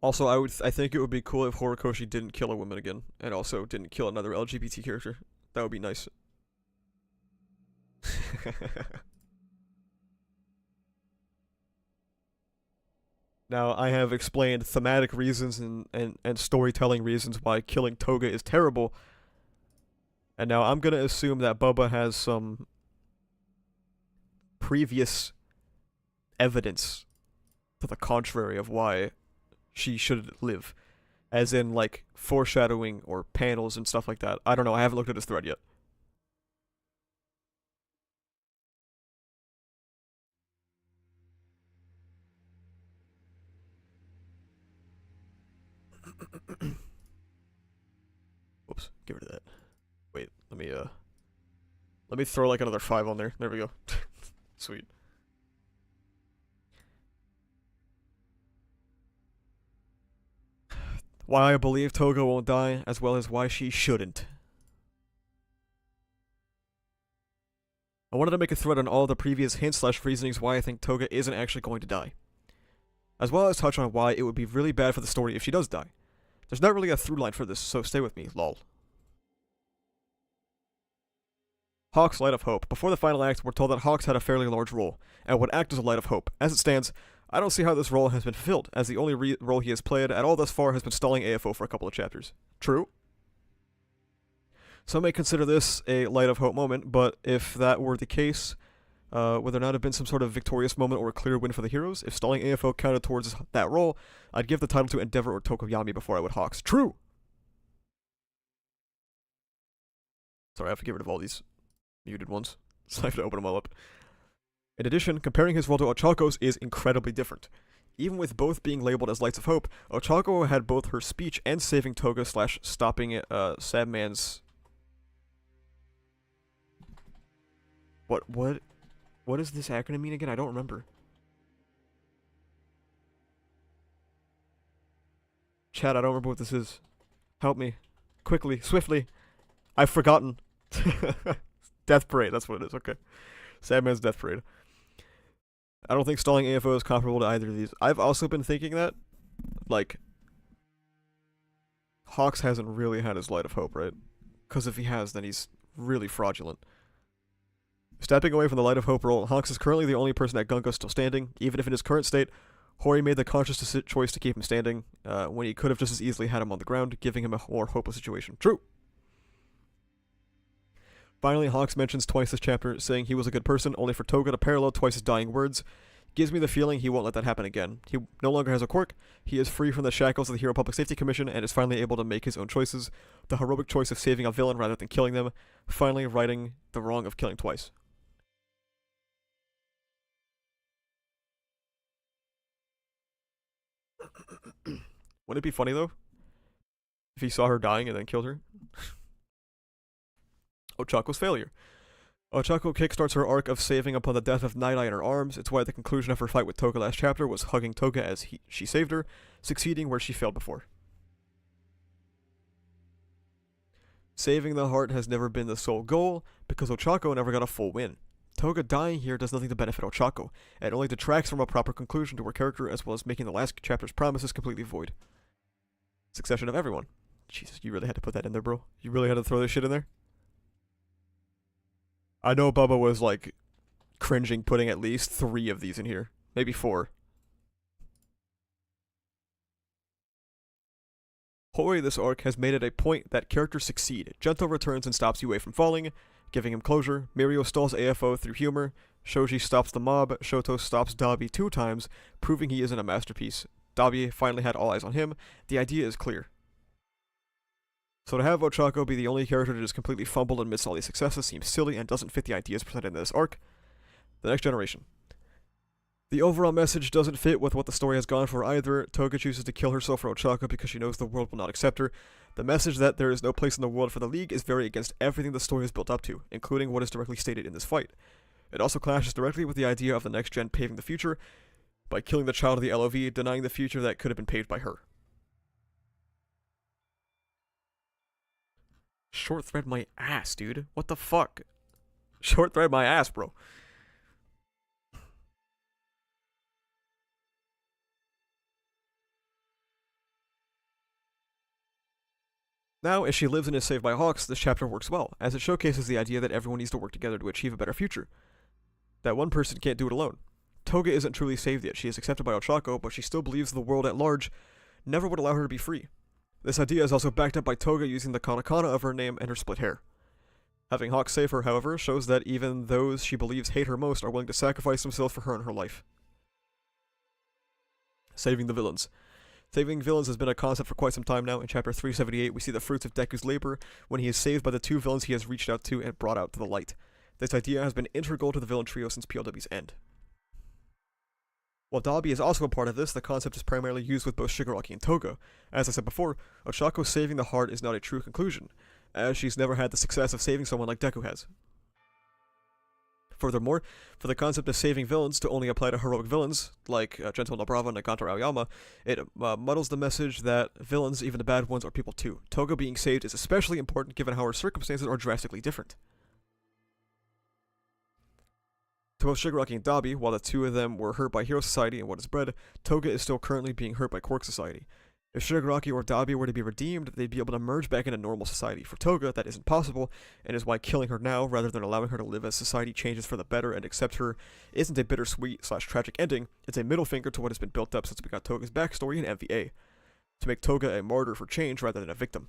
Also, I think it would be cool if Horikoshi didn't kill a woman again, and also didn't kill another LGBT character. That would be nice. Now, I have explained thematic reasons and storytelling reasons why killing Toga is terrible, and now I'm gonna assume that Bubba has some previous evidence to the contrary of why she should live. As in, like, foreshadowing or panels and stuff like that. I don't know, I haven't looked at this thread yet. Whoops, get rid of that. Wait, let me throw like another 5 on there. There we go. Sweet. Why I believe Toga won't die, as well as why she shouldn't. I wanted to make a thread on all the previous hints/reasonings why I think Toga isn't actually going to die, as well as touch on why it would be really bad for the story if she does die. There's not really a through line for this, so stay with me, lol. Hawks' Light of Hope. Before the final act, we're told that Hawks had a fairly large role, and would act as a light of hope. As it stands, I don't see how this role has been fulfilled, as the only role he has played at all thus far has been stalling AFO for a couple of chapters. True? Some may consider this a light of hope moment, but if that were the case, would there not have been some sort of victorious moment or a clear win for the heroes? If stalling AFO counted towards that role, I'd give the title to Endeavor or Tokoyami before I would Hawks. True! Sorry, I have to get rid of all these muted ones, so I have to open them all up. In addition, comparing his role to Ochako's is incredibly different. Even with both being labeled as Lights of Hope, Ochako had both her speech and saving Toga / stopping Sadman's... What does this acronym mean again? I don't remember. Chat, I don't remember what this is. Help me. Quickly. Swiftly. I've forgotten. Death Parade, that's what it is, okay. Sadman's Death Parade. I don't think stalling AFO is comparable to either of these. I've also been thinking that, like, Hawks hasn't really had his light of hope, right? Because if he has, then he's really fraudulent. Stepping away from the light of hope role, Hawks is currently the only person at Gunga still standing, even if in his current state, Hori made the conscious choice to keep him standing, when he could have just as easily had him on the ground, giving him a more hopeless situation. True! Finally, Hawks mentions twice this chapter, saying he was a good person, only for Toga to parallel twice his dying words. Gives me the feeling he won't let that happen again. He no longer has a quirk, he is free from the shackles of the Hero Public Safety Commission, and is finally able to make his own choices. The heroic choice of saving a villain rather than killing them, finally righting the wrong of killing twice. Wouldn't it be funny, though, if he saw her dying and then killed her? Ochako's failure. Ochako kickstarts her arc of saving upon the death of Night Eye in her arms. It's why the conclusion of her fight with Toga last chapter was hugging Toga as she saved her, succeeding where she failed before. Saving the heart has never been the sole goal, because Ochako never got a full win. Toga dying here does nothing to benefit Ochako. It only detracts from a proper conclusion to her character, as well as making the last chapter's promises completely void. Succession of everyone. Jesus, you really had to put that in there, bro. You really had to throw this shit in there? I know Bubba was, like, cringing putting at least 3 of these in here. Maybe 4. Hoi, this arc, has made it a point that characters succeed. Gento returns and stops Yue from falling, giving him closure. Mirio stalls AFO through humor. Shoji stops the mob. Shoto stops Dabi 2 times, proving he isn't a masterpiece. Dabi finally had all eyes on him. The idea is clear. So to have Ochako be the only character to just completely fumble amidst all these successes seems silly and doesn't fit the ideas presented in this arc. The next generation. The overall message doesn't fit with what the story has gone for either. Toga chooses to kill herself for Ochako because she knows the world will not accept her. The message that there is no place in the world for the League is very against everything the story is built up to, including what is directly stated in this fight. It also clashes directly with the idea of the next gen paving the future by killing the child of the LOV, denying the future that could have been paved by her. Short thread my ass, dude. What the fuck? Short thread my ass, bro. Now, as she lives and is saved by Hawks, this chapter works well, as it showcases the idea that everyone needs to work together to achieve a better future. That one person can't do it alone. Toga isn't truly saved yet. She is accepted by Ochako, but she still believes the world at large never would allow her to be free. This idea is also backed up by Toga using the katakana of her name and her split hair. Having Hawks save her, however, shows that even those she believes hate her most are willing to sacrifice themselves for her and her life. Saving the villains. Saving villains has been a concept for quite some time now. In chapter 378, we see the fruits of Deku's labor when he is saved by the 2 villains he has reached out to and brought out to the light. This idea has been integral to the villain trio since PLW's end. While Dabi is also a part of this, the concept is primarily used with both Shigaraki and Toga. As I said before, Ochako saving the heart is not a true conclusion, as she's never had the success of saving someone like Deku has. Furthermore, for the concept of saving villains to only apply to heroic villains, like Gentle no Brava and Naganta Aoyama, it muddles the message that villains, even the bad ones, are people too. Toga being saved is especially important given how her circumstances are drastically different. To both Shigaraki and Dabi, while the 2 of them were hurt by Hero Society and what is bred, Toga is still currently being hurt by Quark Society. If Shigaraki or Dabi were to be redeemed, they'd be able to merge back into normal society. For Toga, that isn't possible, and is why killing her now, rather than allowing her to live as society changes for the better and accept her, isn't a bittersweet/tragic ending. It's a middle finger to what has been built up since we got Toga's backstory in MVA, to make Toga a martyr for change rather than a victim.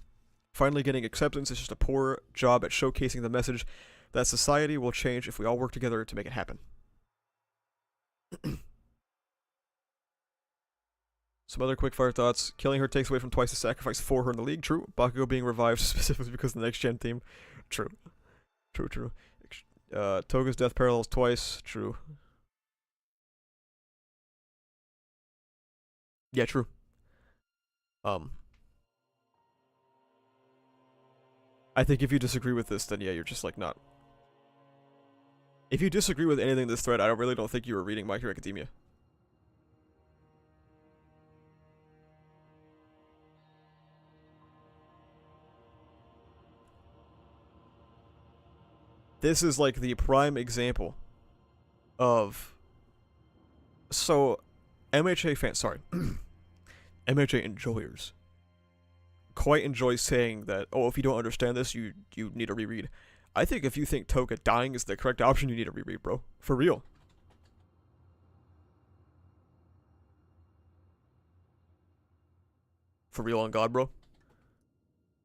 Finally, getting acceptance is just a poor job at showcasing the message that society will change if we all work together to make it happen. Some other quick-fire thoughts. Killing her takes away from twice the sacrifice for her in the League. True. Bakugo being revived specifically because of the next-gen theme. True. True. Toga's death parallels twice. True. Yeah, true. I think if you disagree with this, then yeah, you're just like not. If you disagree with anything in this thread, I really don't think you were reading My Hero Academia. This is like the prime example of... So, MHA fans, sorry. MHA enjoyers quite enjoy saying that, oh, if you don't understand this, you need to reread. I think if you think Toga dying is the correct option, you need to reread, bro. For real. For real on God, bro.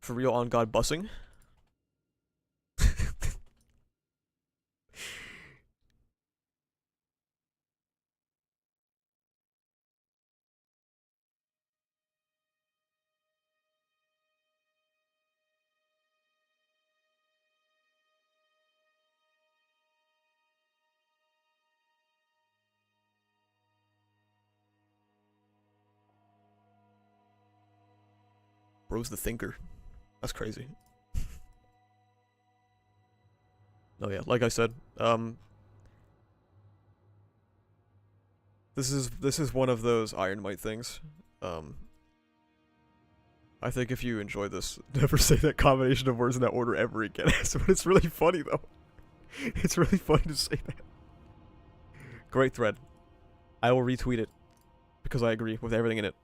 For real on God bussing. Bro's the thinker. That's crazy. Oh yeah, like I said, this is one of those Iron Might things. I think if you enjoy this, never say that combination of words in that order ever again. But it's really funny though. It's really funny to say that. Great thread. I will retweet it because I agree with everything in it.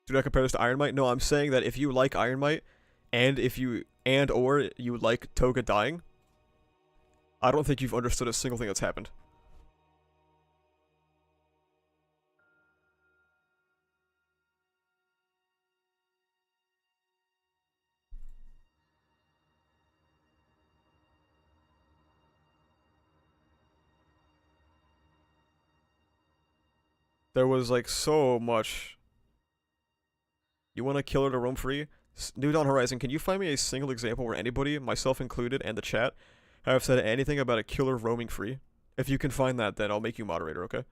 Do not compare this to Iron Might. No, I'm saying that if you like Iron Might, and if you or you like Toga dying, I don't think you've understood a single thing that's happened. There was like so much. You want to kill her to roam free? New Dawn Horizon, can you find me a single example where anybody, myself included, and the chat, have said anything about a killer roaming free? If you can find that, then I'll make you moderator, okay?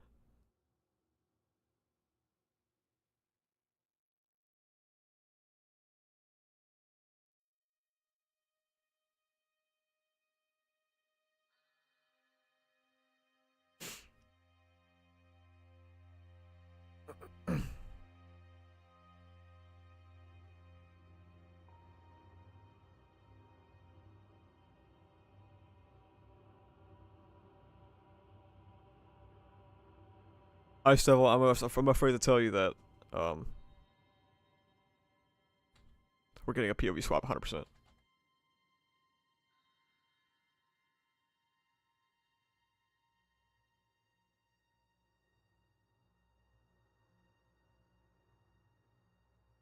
I still, I'm afraid to tell you that, um, we're getting a POV swap 100%.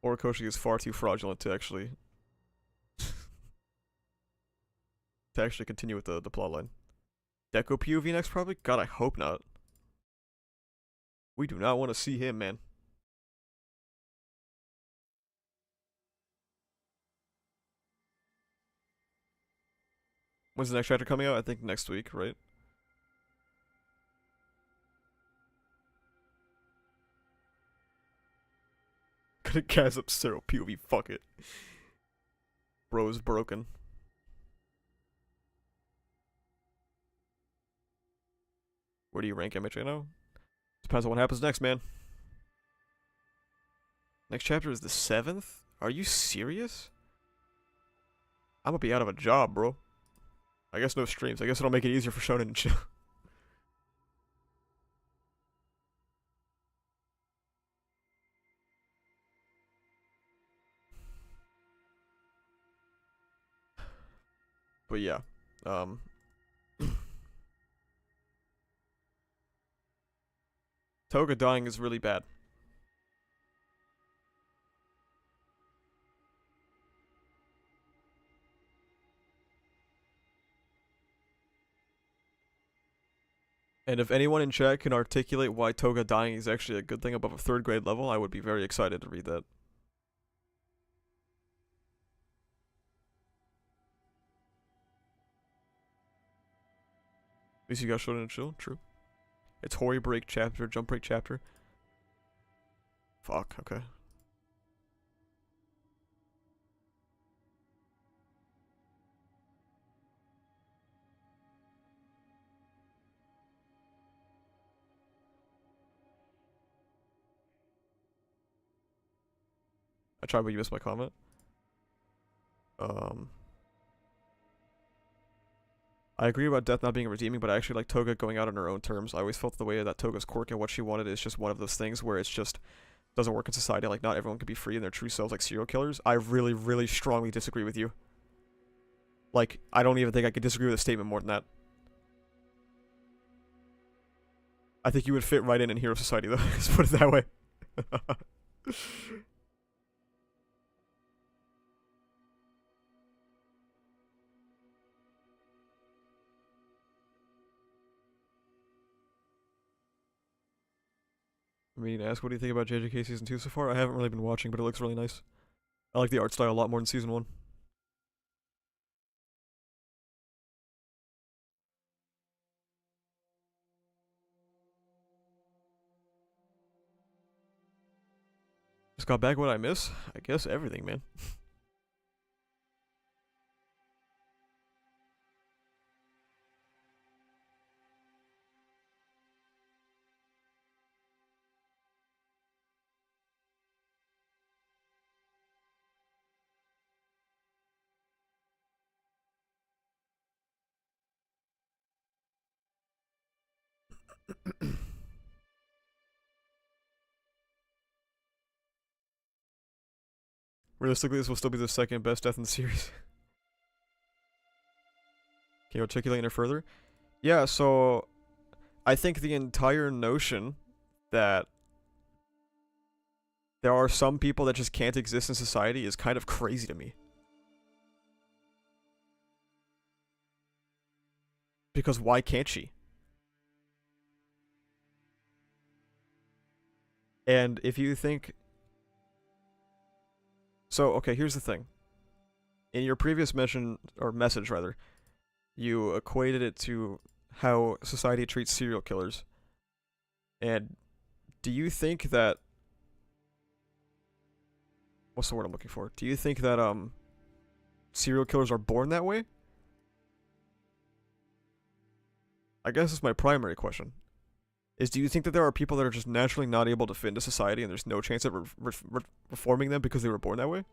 Horikoshi is far too fraudulent to actually continue with the plotline. Deco POV next, probably? God, I hope not. We do not want to see him, man. When's the next chapter coming out? I think next week, right? Gonna gas up Zero POV, fuck it. Bro's broken. Where do you rank MH right now? Depends on what happens next, man. Next chapter is the 7th? Are you serious? I'm gonna be out of a job, bro. I guess no streams. I guess it'll make it easier for Shonen and chill. But yeah. Toga dying is really bad. And if anyone in chat can articulate why Toga dying is actually a good thing above a 3rd grade level, I would be very excited to read that. At least you got Shonen and chill, true. It's Hori break chapter, jump break chapter. Fuck, okay. I tried, but you missed my comment. I agree about Death not being redeeming, but I actually like Toga going out on her own terms. I always felt the way that Toga's quirk and what she wanted is just one of those things where it's just doesn't work in society. Like, not everyone can be free in their true selves like serial killers. I really, really strongly disagree with you. Like, I don't even think I could disagree with a statement more than that. I think you would fit right in hero society, though. Let's put it that way. I mean, ask what do you think about JJK Season 2 so far? I haven't really been watching, but it looks really nice. I like the art style a lot more than Season 1. Just got back what I miss? I guess everything, man. Realistically, this will still be the second best death in the series. Can you articulate it further? Yeah, so I think the entire notion that there are some people that just can't exist in society is kind of crazy to me. Because why can't she? And if you think... So, okay, here's the thing. In your previous mention, or message rather, you equated it to how society treats serial killers. And do you think that... What's the word I'm looking for? Do you think that, serial killers are born that way? I guess it's my primary question. Is do you think that there are people that are just naturally not able to fit into society and there's no chance of reforming them because they were born that way?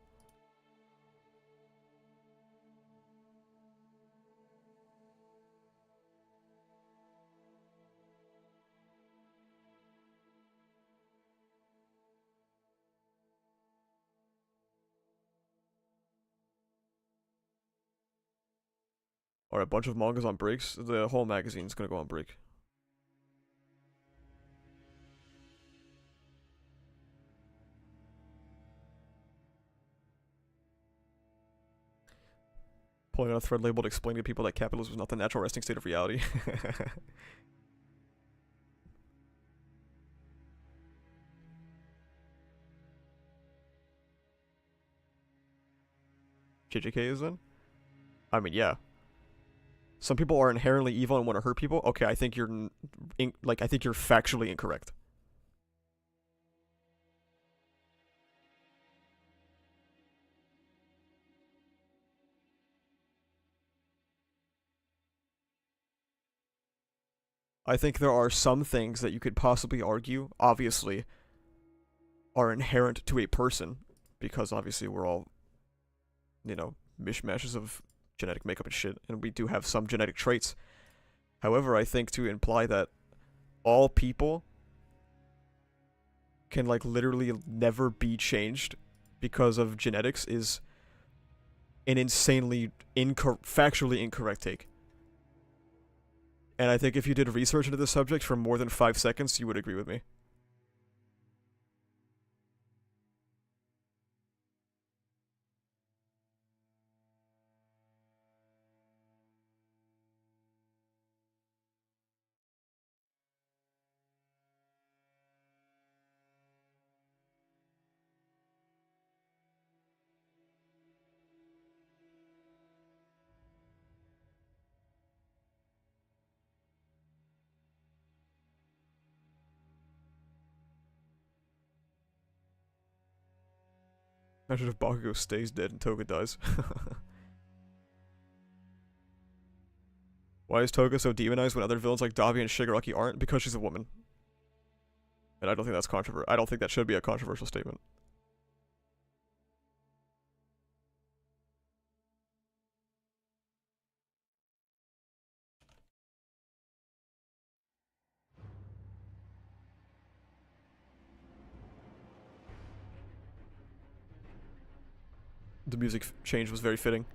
Or a bunch of mangas on breaks? The whole magazine's gonna go on break. Pulling out a thread labeled explaining to people that capitalism is not the natural resting state of reality. JJK is then? I mean, yeah. Some people are inherently evil and want to hurt people. Okay, I think you're I think you're factually incorrect. I think there are some things that you could possibly argue, obviously, are inherent to a person, because obviously we're all, you know, mishmashes of genetic makeup and shit, and we do have some genetic traits. However, I think to imply that all people can, like, literally never be changed because of genetics is an insanely factually incorrect take. And I think if you did research into the subject for more than 5 seconds, you would agree with me. Imagine if Bakugo stays dead and Toga dies. Why is Toga so demonized when other villains like Dabi and Shigaraki aren't? Because she's a woman. And I don't think that's controversial. I don't think that should be a controversial statement. The music change was very fitting.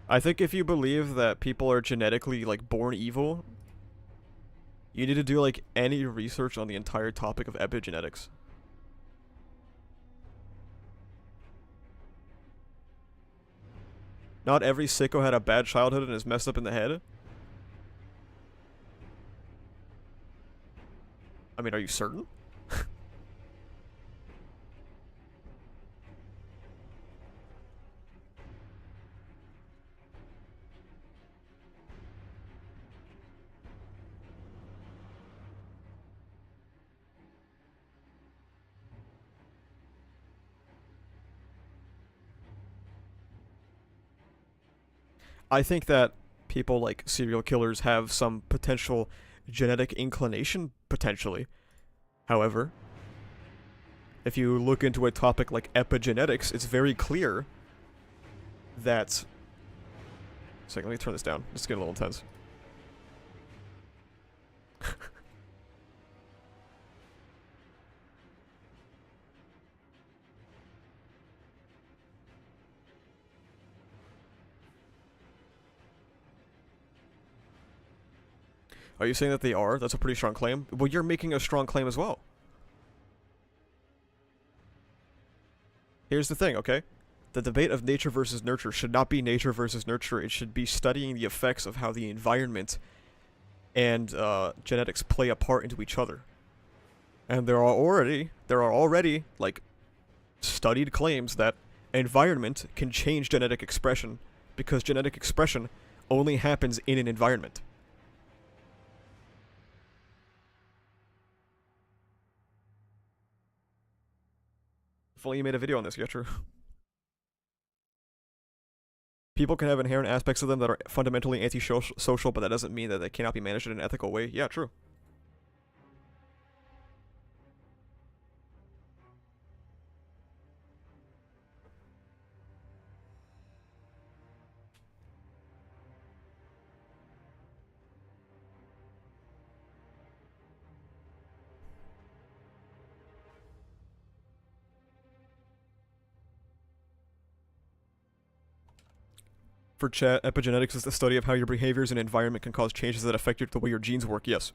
I think if you believe that people are genetically, like, born evil, you need to do, like, any research on the entire topic of epigenetics. Not every sicko had a bad childhood and is messed up in the head. I mean, are you certain? I think that people like serial killers have some potential genetic inclination, potentially. However, if you look into a topic like epigenetics, it's very clear that... Second, let me turn this down. It's getting a little intense. Are you saying that they are? That's a pretty strong claim. Well, you're making a strong claim as well. Here's the thing, okay? The debate of nature versus nurture should not be nature versus nurture. It should be studying the effects of how the environment and genetics play a part into each other. And there are already like studied claims that environment can change genetic expression because genetic expression only happens in an environment. If only you made a video on this, yeah, true. People can have inherent aspects of them that are fundamentally anti-social, but that doesn't mean that they cannot be managed in an ethical way. Yeah, true. For chat, epigenetics is the study of how your behaviors and environment can cause changes that affect the way your genes work. Yes.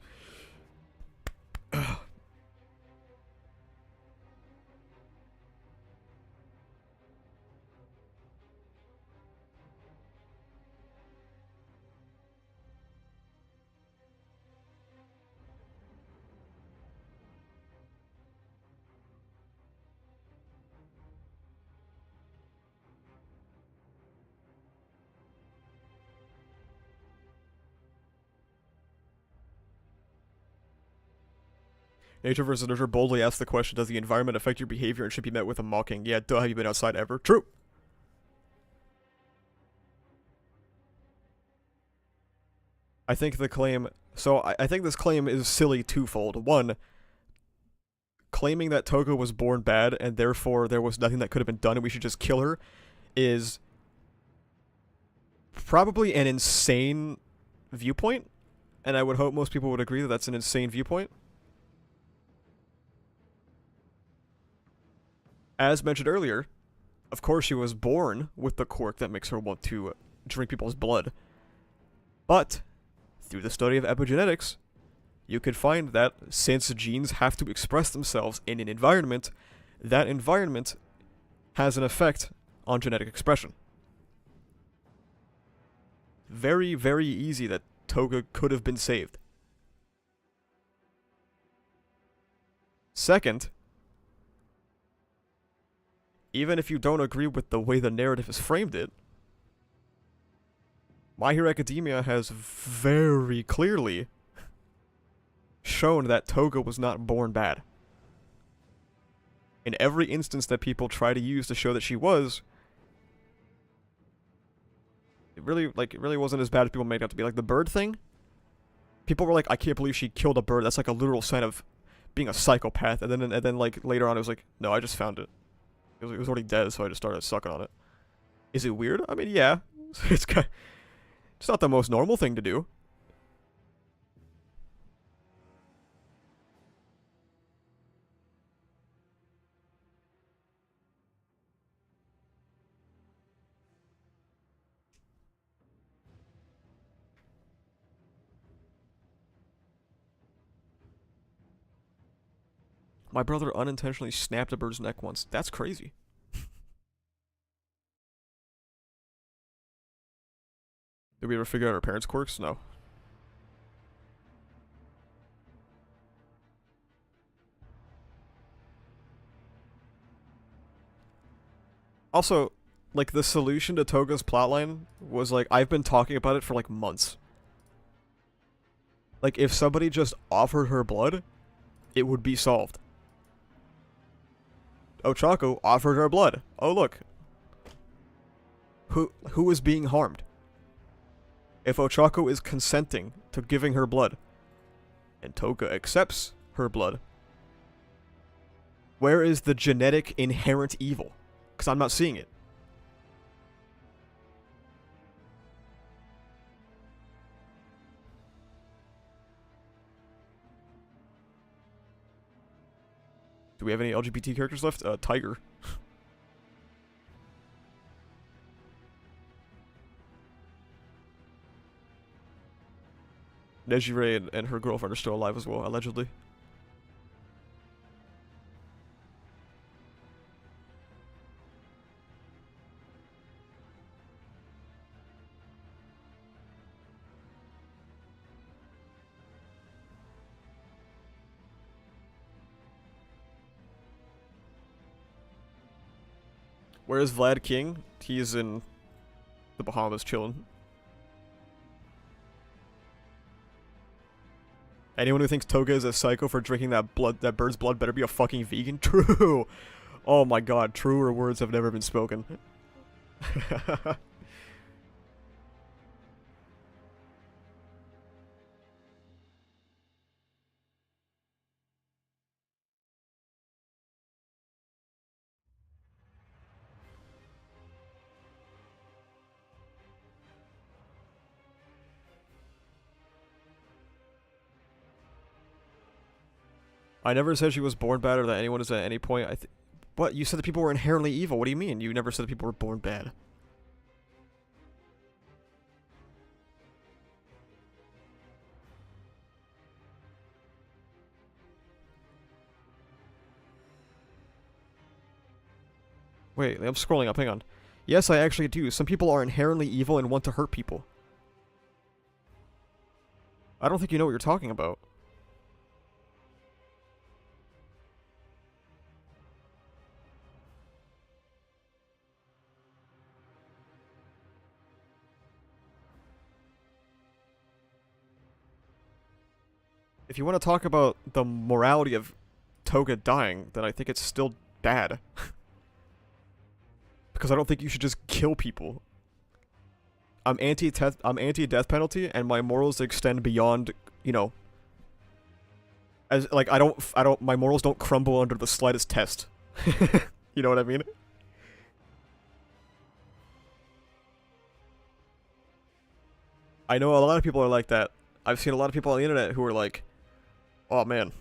Nature versus nurture boldly asks the question, does the environment affect your behavior and should be met with a mocking? Yeah, duh, have you been outside ever? True. I think the claim... So, I think this claim is silly twofold. One, claiming that Toga was born bad and therefore there was nothing that could have been done and we should just kill her is probably an insane viewpoint. And I would hope most people would agree that that's an insane viewpoint. As mentioned earlier, of course she was born with the quirk that makes her want to drink people's blood. But, through the study of epigenetics, you could find that since genes have to express themselves in an environment, that environment has an effect on genetic expression. Very, very easy that Toga could have been saved. Second, even if you don't agree with the way the narrative has framed it, My Hero Academia has very clearly shown that Toga was not born bad. In every instance that people try to use to show that she was, it really wasn't as bad as people made it out to be. Like the bird thing, people were like, I can't believe she killed a bird. That's like a literal sign of being a psychopath. And then like later on it was like, no, I just found it. It was already dead, so I just started sucking on it. Is it weird? I mean, yeah. It's not the most normal thing to do. My brother unintentionally snapped a bird's neck once. That's crazy. Did we ever figure out our parents' quirks? No. Also, like, the solution to Toga's plotline was, like, I've been talking about it for, like, months. Like, if somebody just offered her blood, it would be solved. Ochako offered her blood. Oh, look. Who is being harmed? If Ochako is consenting to giving her blood, and Toga accepts her blood, Where is the genetic inherent evil? Because I'm not seeing it. Do we have any LGBT characters left? Tiger. Nejire and her girlfriend are still alive as well, allegedly. Where is Vlad King? He's in the Bahamas chilling. Anyone who thinks Toga is a psycho for drinking that bird's blood better be a fucking vegan. True. Oh my god, truer words have never been spoken. I never said she was born bad or that anyone is at any point. What? You said that people were inherently evil. What do you mean? You never said that people were born bad. Wait, I'm scrolling up. Hang on. Yes, I actually do. Some people are inherently evil and want to hurt people. I don't think you know what you're talking about. If you want to talk about the morality of Toga dying, then I think it's still bad. Because I don't think you should just kill people. I'm anti-death penalty, and my morals extend beyond, you know, as like my morals don't crumble under the slightest test. You know what I mean? I know a lot of people are like that. I've seen a lot of people on the internet who are like, "Oh man,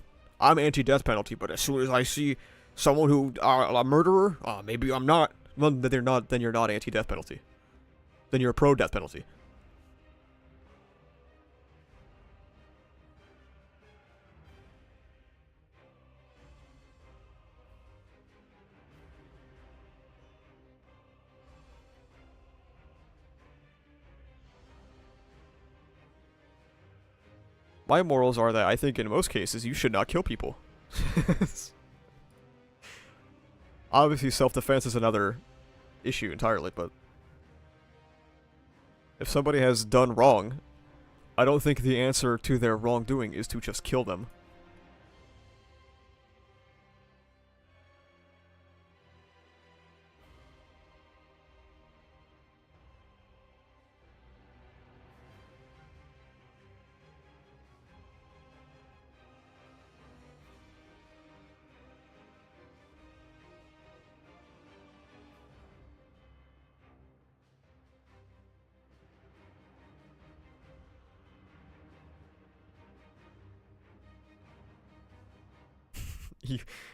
I'm anti-death penalty, but as soon as I see someone who a murderer, maybe I'm not." Well, then they're not. Then you're not anti-death penalty. Then you're pro-death penalty. My morals are that I think in most cases you should not kill people. Obviously, self-defense is another issue entirely, but if somebody has done wrong, I don't think the answer to their wrongdoing is to just kill them.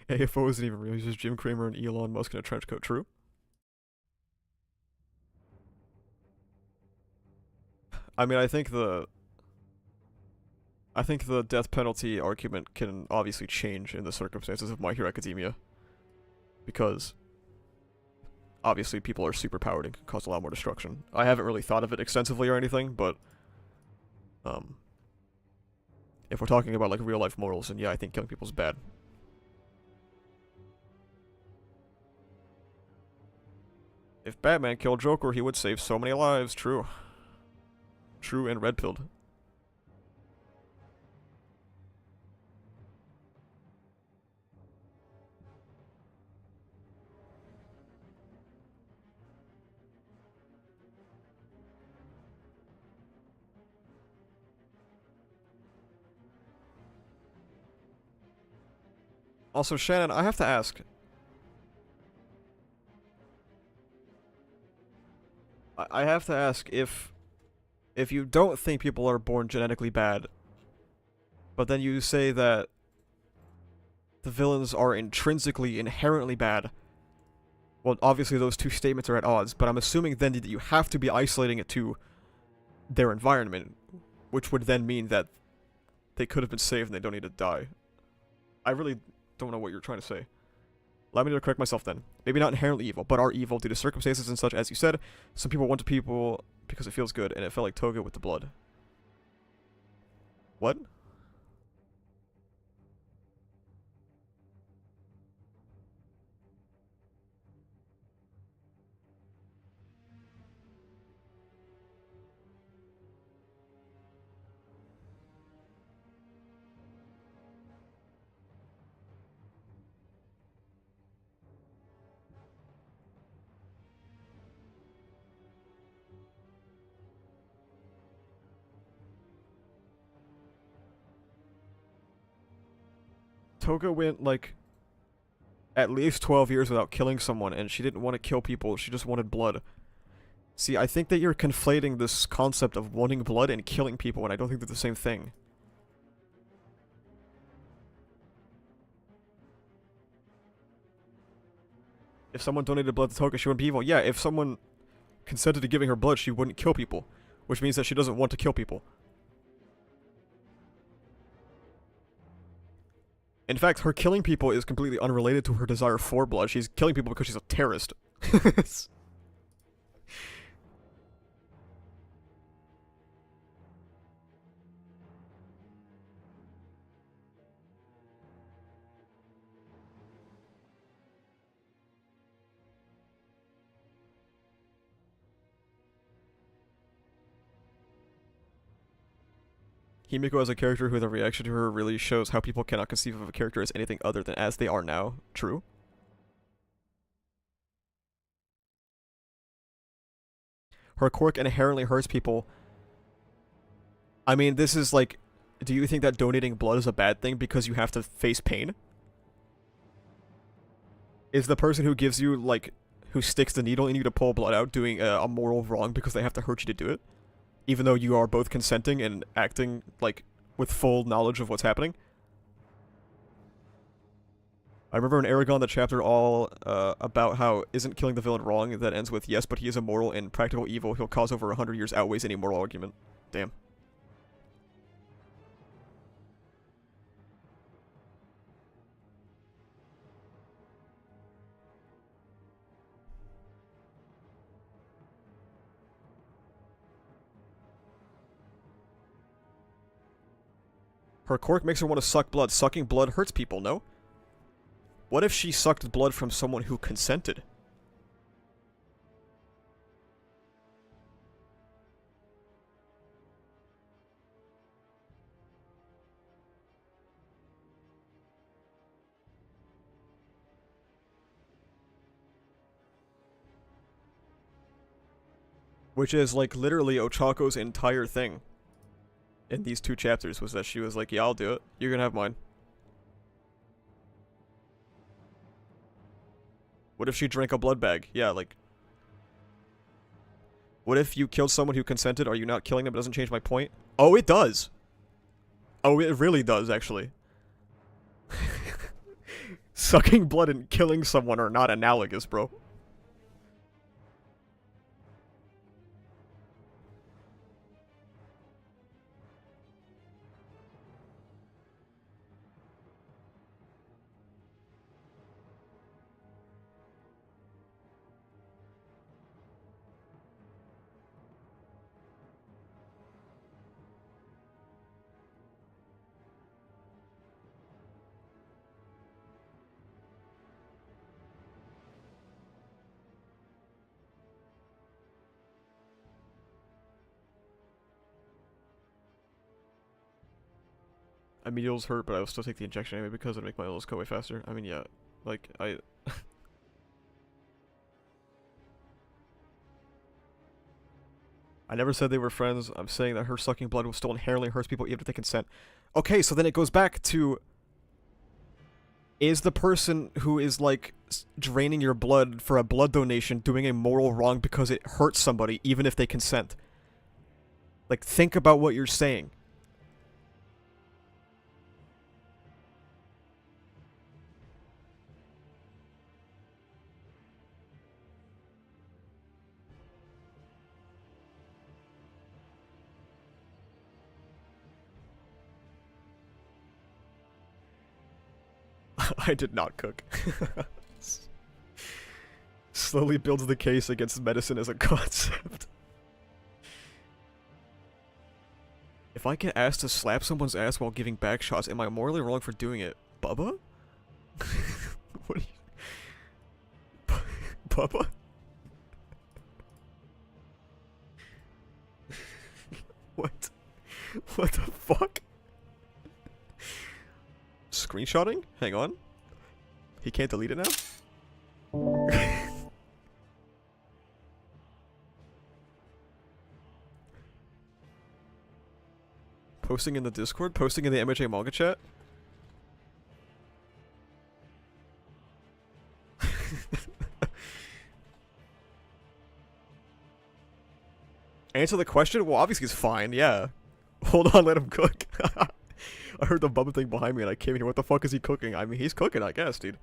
AFO isn't even real. He's just Jim Cramer and Elon Musk in a trench coat. True. I mean, I think the death penalty argument can obviously change in the circumstances of My Hero Academia, because obviously people are super powered and can cause a lot more destruction. I haven't really thought of it extensively or anything, but if we're talking about like real life morals, then yeah, I think killing people is bad. If Batman killed Joker, he would save so many lives. True. True and red-pilled. Also, Shannon, I have to ask. I have to ask if you don't think people are born genetically bad, but then you say that the villains are intrinsically, inherently bad. Well, obviously those two statements are at odds, but I'm assuming then that you have to be isolating it to their environment, which would then mean that they could have been saved and they don't need to die. I really don't know what you're trying to say. Allow me to correct myself then. Maybe not inherently evil, but are evil due to circumstances and such, as you said. Some people want to people because it feels good, and it felt like Toga with the blood. What? Toga went, like, at least 12 years without killing someone, and she didn't want to kill people, she just wanted blood. See, I think that you're conflating this concept of wanting blood and killing people, and I don't think they're the same thing. If someone donated blood to Toga, she wouldn't be evil. Yeah, if someone consented to giving her blood, she wouldn't kill people, which means that she doesn't want to kill people. In fact, her killing people is completely unrelated to her desire for blood. She's killing people because she's a terrorist. Himiko as a character who the reaction to her really shows how people cannot conceive of a character as anything other than as they are now. True. Her quirk inherently hurts people. I mean, this is like, do you think that donating blood is a bad thing because you have to face pain? Is the person who gives you, like, who sticks the needle in you to pull blood out doing a moral wrong because they have to hurt you to do it? Even though you are both consenting and acting, like, with full knowledge of what's happening? I remember in Aragon the chapter all about how isn't killing the villain wrong that ends with yes, but he is immoral and practical evil he'll cause over 100 years outweighs any moral argument. Damn. Her quirk makes her want to suck blood. Sucking blood hurts people, no? What if she sucked blood from someone who consented? Which is, like, literally Ochako's entire thing in these two chapters, was that she was like, yeah, I'll do it. You're gonna have mine. What if she drank a blood bag? Yeah, like... What if you killed someone who consented? Are you not killing them? It doesn't change my point. Oh, it does! Oh, it really does, actually. Sucking blood and killing someone are not analogous, bro. My needles hurt, but I will still take the injection anyway because it'll make my needles go away faster. I mean, yeah. Like, I never said they were friends. I'm saying that her sucking blood will still inherently hurt people even if they consent. Okay, so then it goes back to... is the person who is like draining your blood for a blood donation doing a moral wrong because it hurts somebody even if they consent? Like, think about what you're saying. I did not cook. Slowly builds the case against medicine as a concept. If I get asked to slap someone's ass while giving back shots, am I morally wrong for doing it? Bubba? What are you... Bubba? What? What the fuck? Screenshotting? Hang on. He can't delete it now? Posting in the Discord? Posting in the MHA Manga chat? Answer the question? Well, obviously he's fine, yeah. Hold on, let him cook. I heard the Bubba thing behind me and I came here. What the fuck is he cooking? I mean, he's cooking, I guess, dude.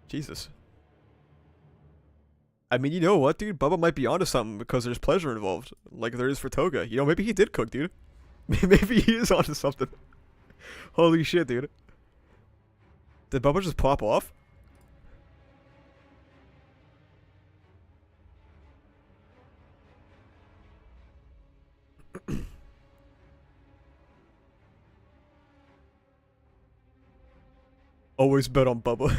Jesus. I mean, you know what, dude? Bubba might be onto something because there's pleasure involved. Like there is for Toga. You know, maybe he did cook, dude. Maybe he is onto something. Holy shit, dude. Did Bubba just pop off? Always bet on Bubba.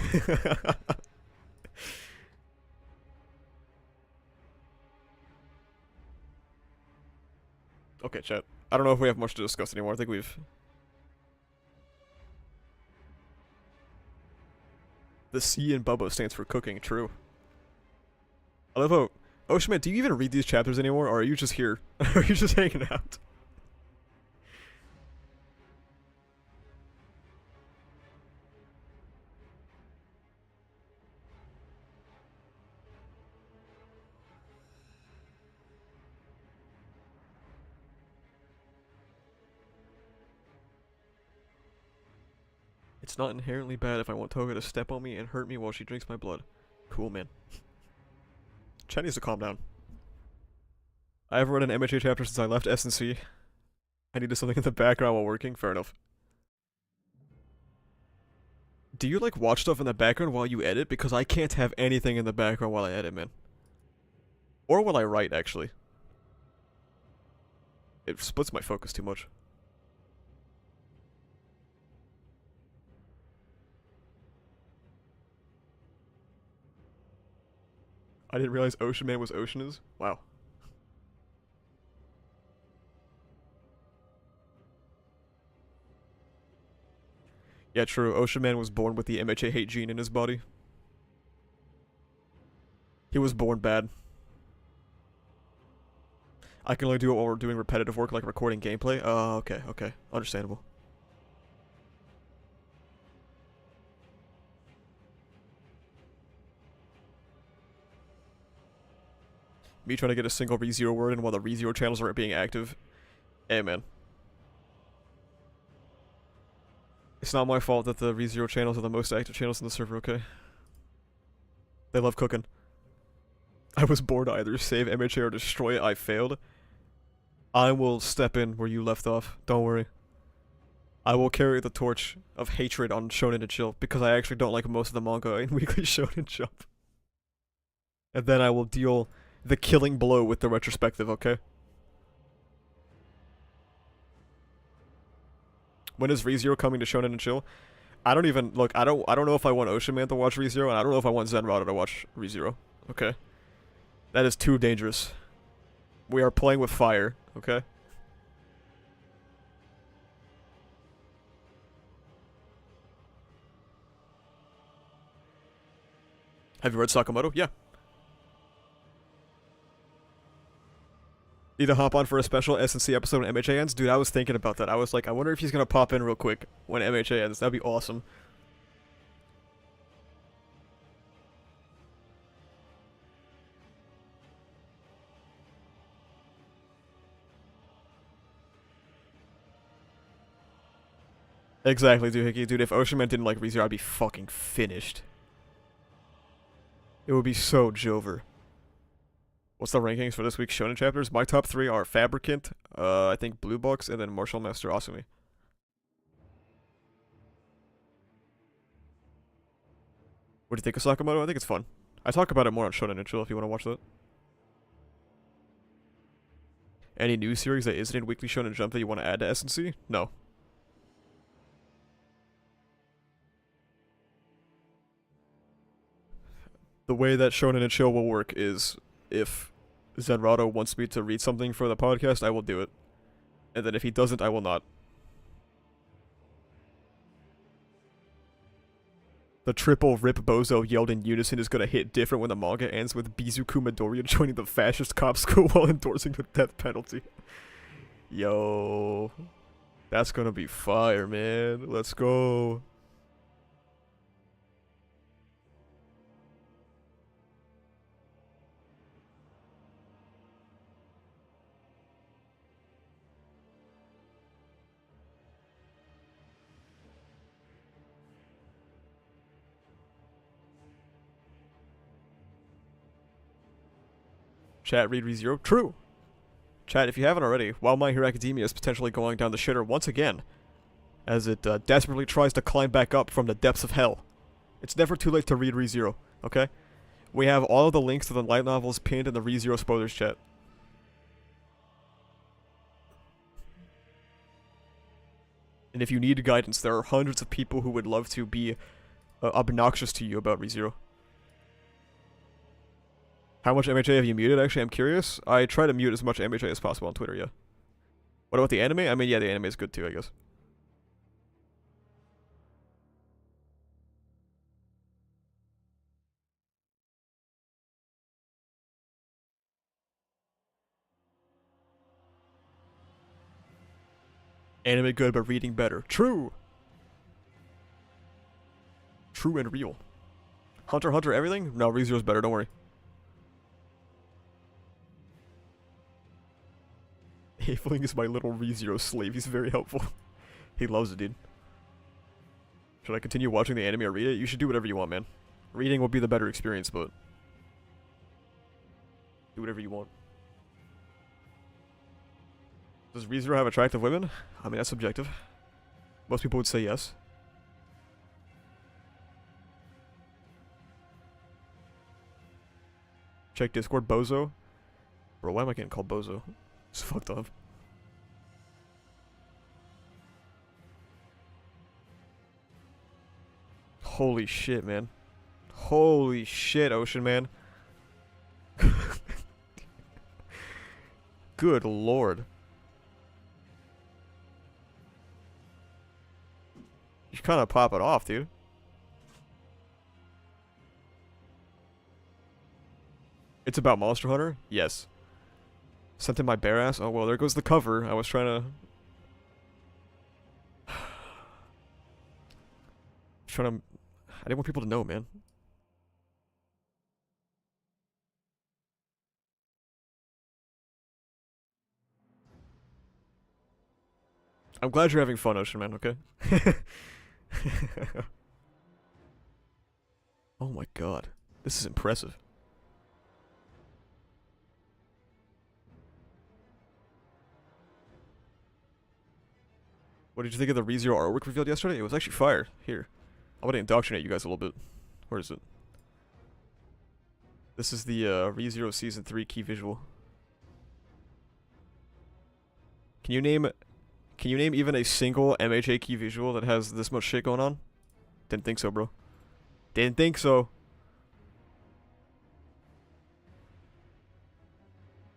Okay, chat. I don't know if we have much to discuss anymore. I think we've... The C in Bubba stands for cooking, true. I love how... Oshman, do you even read these chapters anymore, or are you just here? Are you just hanging out? It's not inherently bad if I want Toga to step on me and hurt me while she drinks my blood. Cool, man. Chat needs to calm down. I haven't read an MHA chapter since I left S&C. I needed something in the background while working. Fair enough. Do you, like, watch stuff in the background while you edit? Because I can't have anything in the background while I edit, man. Or while I write, actually. It splits my focus too much. I didn't realize Ocean Man was Ocean is. Wow. Yeah, true. Ocean Man was born with the MHA hate gene in his body. He was born bad. I can only do it while we're doing repetitive work like recording gameplay. Oh, okay, okay. Understandable. Me trying to get a single ReZero word in while the ReZero channels aren't being active. Hey, man. It's not my fault that the ReZero channels are the most active channels in the server, okay? They love cooking. I was bored to either save MHA or destroy it. I failed. I will step in where you left off. Don't worry. I will carry the torch of hatred on Shonen and Chill because I actually don't like most of the manga in Weekly Shonen Jump. And then I will deal the killing blow with the retrospective, okay? When is ReZero coming to Shonen and Chill? I don't even look. I don't know if I want Ocean Man to watch ReZero, and I don't know if I want Zenrada to watch ReZero. Okay, that is too dangerous. We are playing with fire. Okay. Have you read Sakamoto? Yeah. Need to hop on for a special S&C episode when MHA ends? Dude, I was thinking about that. I was like, I wonder if he's gonna pop in real quick when MHA ends. That'd be awesome. Exactly, Doohickey. Dude, if Ocean Man didn't like ReZero, I'd be fucking finished. It would be so Joever. What's the rankings for this week's Shonen chapters? My top 3 are Fabricant, I think Blue Box, and then Martial Master Asumi. What do you think of Sakamoto? I think it's fun. I talk about it more on Shonen and Chill if you want to watch that. Any new series that isn't in Weekly Shonen Jump that you want to add to S&C? No. The way that Shonen and Chill will work is if Zenrato wants me to read something for the podcast, I will do it. And then if he doesn't, I will not. The triple Rip Bozo yelled in unison is gonna hit different when the manga ends with Bizuku Midoriya joining the fascist cop school while endorsing the death penalty. Yo. That's gonna be fire, man. Let's go. Chat, read ReZero. True. Chat, if you haven't already, while My Hero Academia is potentially going down the shitter once again, as it desperately tries to climb back up from the depths of hell, it's never too late to read ReZero, okay? We have all of the links to the light novels pinned in the ReZero spoilers chat. And if you need guidance, there are hundreds of people who would love to be obnoxious to you about ReZero. How much MHA have you muted? Actually, I'm curious. I try to mute as much MHA as possible on Twitter, yeah. What about the anime? I mean, yeah, the anime is good too, I guess. Anime good, but reading better. True! True and real. Hunter x Hunter everything? No, ReZero's better, don't worry. Haveling is my little ReZero slave. He's very helpful. He loves it, dude. Should I continue watching the anime or read it? You should do whatever you want, man. Reading will be the better experience, but do whatever you want. Does ReZero have attractive women? I mean, that's subjective. Most people would say yes. Check Discord, Bozo. Bro, why am I getting called Bozo? It's fucked up. Holy shit, man. Holy shit, Ocean Man. Good lord. You kind of pop it off, dude. It's about Monster Hunter? Yes. Sent in my bare ass? Oh, well, there goes the cover. I was trying to... I didn't want people to know, man. I'm glad you're having fun, Ocean Man, okay? Oh my god. This is impressive. What did you think of the ReZero artwork revealed yesterday? It was actually fire. Here. I want to indoctrinate you guys a little bit. Where is it? This is the ReZero Season 3 key visual. Can you name even a single MHA key visual that has this much shit going on? Didn't think so, bro. Didn't think so.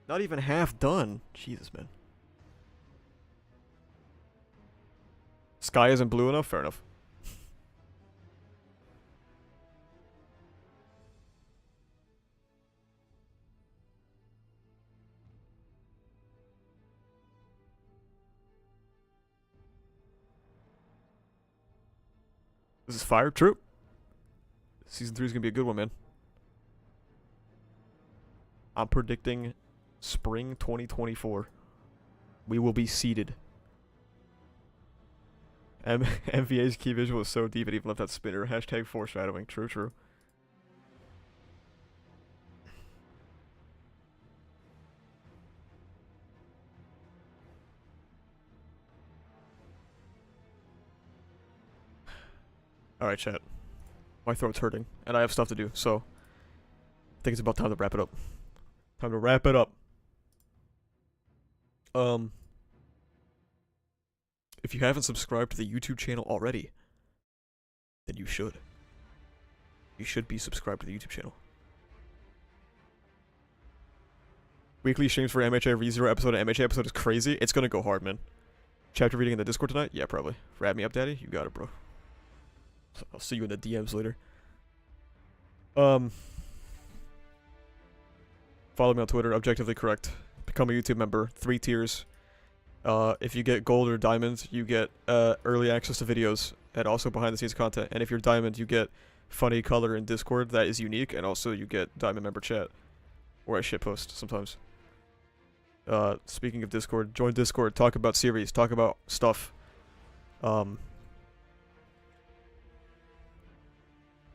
Not even half done. Jesus, man. Sky isn't blue enough? Fair enough. This is fire? True. Season 3 is gonna be a good one, man. I'm predicting spring 2024. We will be seated. MVA's key visual is so deep it even left that spinner. Hashtag foreshadowing. True, true. Alright, chat. My throat's hurting, and I have stuff to do, so I think it's about time to wrap it up. Time to wrap it up. If you haven't subscribed to the YouTube channel already, then you should. You should be subscribed to the YouTube channel. Weekly streams for MHA ReZero episode and MHA episode is crazy. It's gonna go hard, man. Chapter reading in the Discord tonight? Yeah, probably. Wrap me up, daddy? You got it, bro. I'll see you in the DMs later. Follow me on Twitter, Objectively Correct. Become a YouTube member, 3 tiers. If you get gold or diamond, you get early access to videos and also behind the scenes content. And if you're diamond, you get funny color in Discord that is unique, and also you get diamond member chat. Or I shitpost sometimes. Speaking of Discord, join Discord, talk about series, talk about stuff.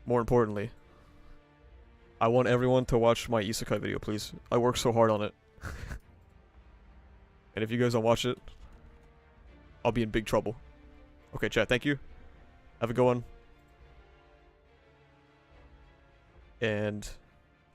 More importantly, I want everyone to watch my isekai video, please. I work so hard on it. And if you guys don't watch it, I'll be in big trouble. Okay, chat, thank you. Have a good one. And